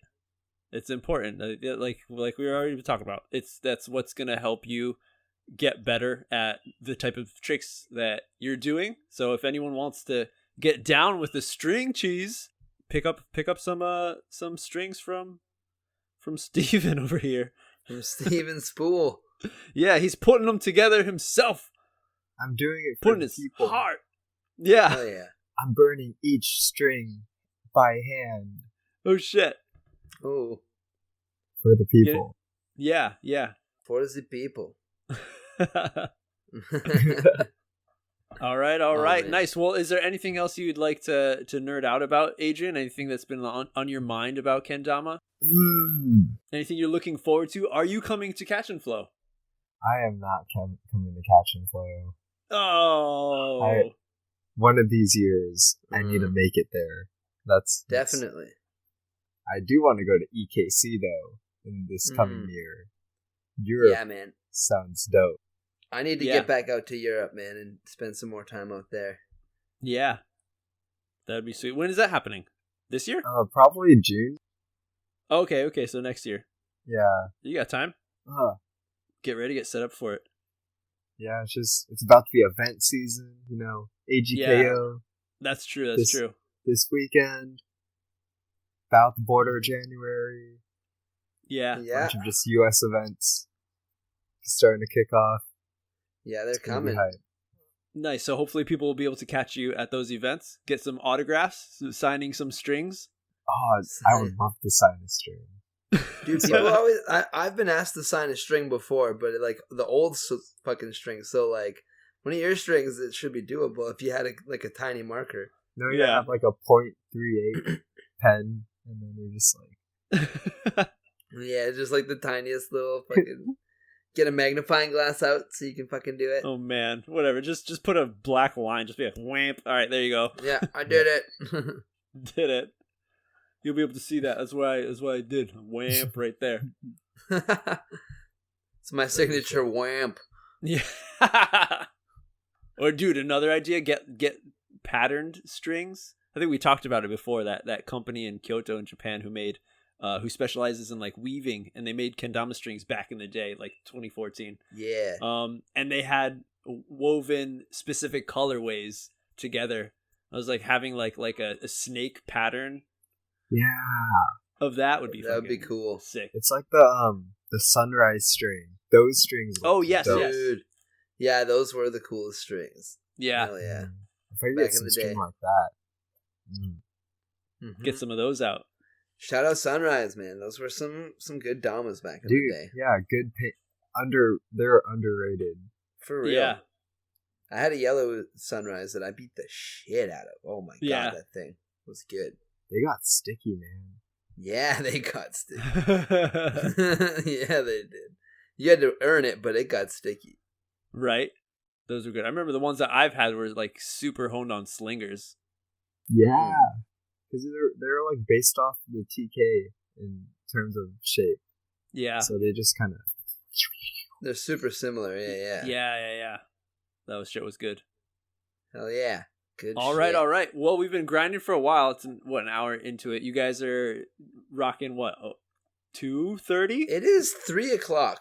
It's important. Like we were already talking about. That's what's gonna help you get better at the type of tricks that you're doing. So if anyone wants to get down with the string cheese, pick up some strings from Steven over here. From Steven Spool. Yeah, he's putting them together himself. I'm doing it for Putting the his people. heart. Yeah. Hell yeah. I'm burning each string by hand Oh shit. Oh, for the people. Yeah, yeah. for the people. All right, man. nice. Well, is there anything else you'd like to nerd out about, Adrian? Anything that's been on your mind about Kendama? Anything you're looking forward to? Are you coming to Catch and Flow? I am not coming to Catch and Flow. Oh, One of these years, I need to make it there. That's Definitely. I do want to go to EKC though in this coming year. Europe Yeah, man. sounds dope. I need to get back out to Europe, man, and spend some more time out there. yeah. That'd be sweet. When is that happening? This year? Probably in June. Okay. So next year. Yeah. You got time. Get ready, get set up for it. Yeah, it's about to be event season, you know. AGKO. That's true. That's true. This weekend. About the border of January. Yeah. Yeah. Bunch of just US events starting to kick off. Yeah, they're It's gonna be coming. hype. Nice. So hopefully people will be able to catch you at those events, get some autographs, signing some strings. Oh, I would love to sign a string. Dude, people always... I've been asked to sign a string before, but like the old fucking string. So like one of your strings, it should be doable if you had a tiny marker. No, you Yeah. have like a .38 pen, and then you're just like... Yeah, just like the tiniest little fucking... Get a magnifying glass out so you can fucking do it. Oh man, whatever. Just put a black line. Just be like whamp. All right, there you go. Yeah, I did it. Did it. You'll be able to see that. That's what I did. Whamp right there. It's my signature whamp. Yeah. Or dude, another idea. Get patterned strings. I think we talked about it before. That company in Kyoto in Japan who specializes in like weaving, and they made kendama strings back in the day, like 2014. Yeah. And they had woven specific colorways together. I was like having like a snake pattern. Yeah. Of that would be cool. Sick. It's like the sunrise string. Those strings. Oh, yes, dope. yes. Dude. Yeah, those were the coolest strings. Yeah. Hell yeah. If I could Back get in some the string day. like that. Mhm. Get some of those out. Shout out Sunrise, man. Those were some good Damas back in Dude, the day. yeah, good they're underrated. For real. Yeah. I had a yellow Sunrise that I beat the shit out of. Oh my Yeah. god, that thing was good. They got sticky, man. Yeah, they got sticky. Yeah, they did. You had to earn it, but it got sticky. Right? Those were good. I remember the ones that I've had were like super honed on slingers. Yeah. Because they're like based off the TK in terms of shape. Yeah. So they just kind of... They're super similar. Yeah. Yeah. That shit was good. Hell yeah. Good All shit. right. Well, we've been grinding for a while. It's an hour into it. You guys are rocking what? 2:30? It is 3 o'clock.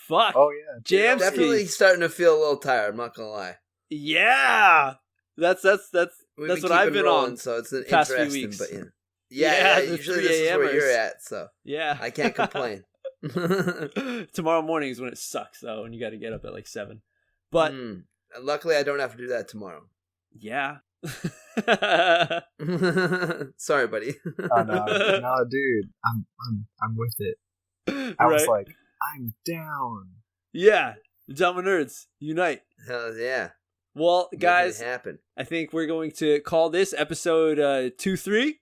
Fuck. Oh yeah, Jam Definitely skis. starting to feel a little tired. I'm not gonna lie. Yeah. That's We've what keeping I've been rolling, on. So it's an past few interesting, weeks. but Yeah, yeah. the Usually 3 this is where a.m.ers. you're at, so Yeah. I can't complain. Tomorrow morning is when it sucks though, and you got to get up at like 7. But Luckily, I don't have to do that tomorrow. yeah. Sorry, buddy. Oh no, dude, I'm with it. I was like, I'm down. Yeah, Dama Nerds unite. Hell yeah. Well, guys, Making it happen. I think we're going to call this episode 2-3.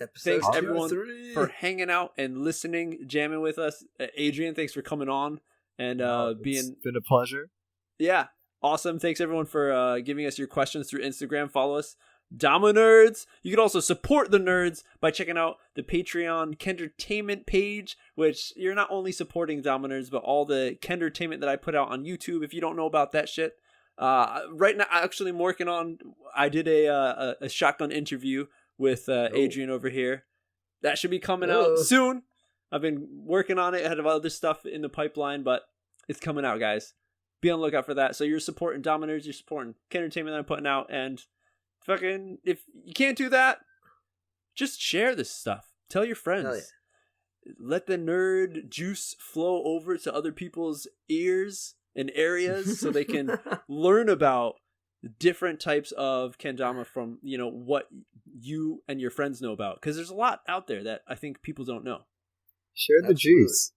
Episode Thanks everyone 2-3. for hanging out and listening, jamming with us. Adrian, thanks for coming on and It's been a pleasure. Yeah, awesome. Thanks everyone for giving us your questions through Instagram. Follow us, Dama Nerds. You can also support the nerds by checking out the Patreon Kendertainment page, which you're not only supporting Dama Nerds, but all the Kendertainment that I put out on YouTube. If you don't know about that shit, right now, actually, I'm working on. I did a shotgun interview with Adrian over here. That should be coming out soon. I've been working on it. I have other stuff in the pipeline, but it's coming out, guys. Be on the lookout for that. So you're supporting Dama Nerds, you're supporting Kendertainment that I'm putting out, and fucking, if you can't do that, just share this stuff. Tell your friends. Yeah. Let the nerd juice flow over to other people's ears and areas so they can learn about different types of kendama from, what you and your friends know about. Because there's a lot out there that I think people don't know. Share the juice.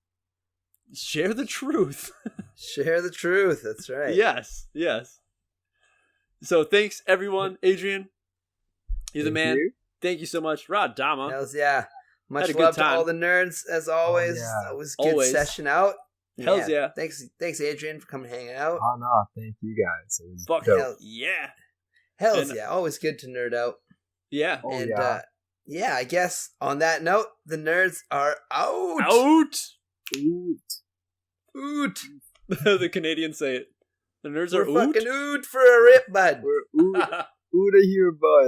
Share the truth. Share the truth. That's right. Yes. So thanks, everyone. Adrian, you're the man. You. Thank you so much. Rod Dama. Hells yeah. Much Had a good love to time. all the nerds, as always. Oh, yeah. It was a good Always. session out. Hells yeah. Thanks, Adrian, for coming hanging out. Oh no, thank you guys. It was Fuck dope. yeah. Hells And- yeah. Always good to nerd out. Yeah. Oh, And yeah. I guess on that note, the nerds are out. Out. Oot. The Canadians say it. The nerds We're are oot. fucking oot for a rip, bud. We're outta here, bud.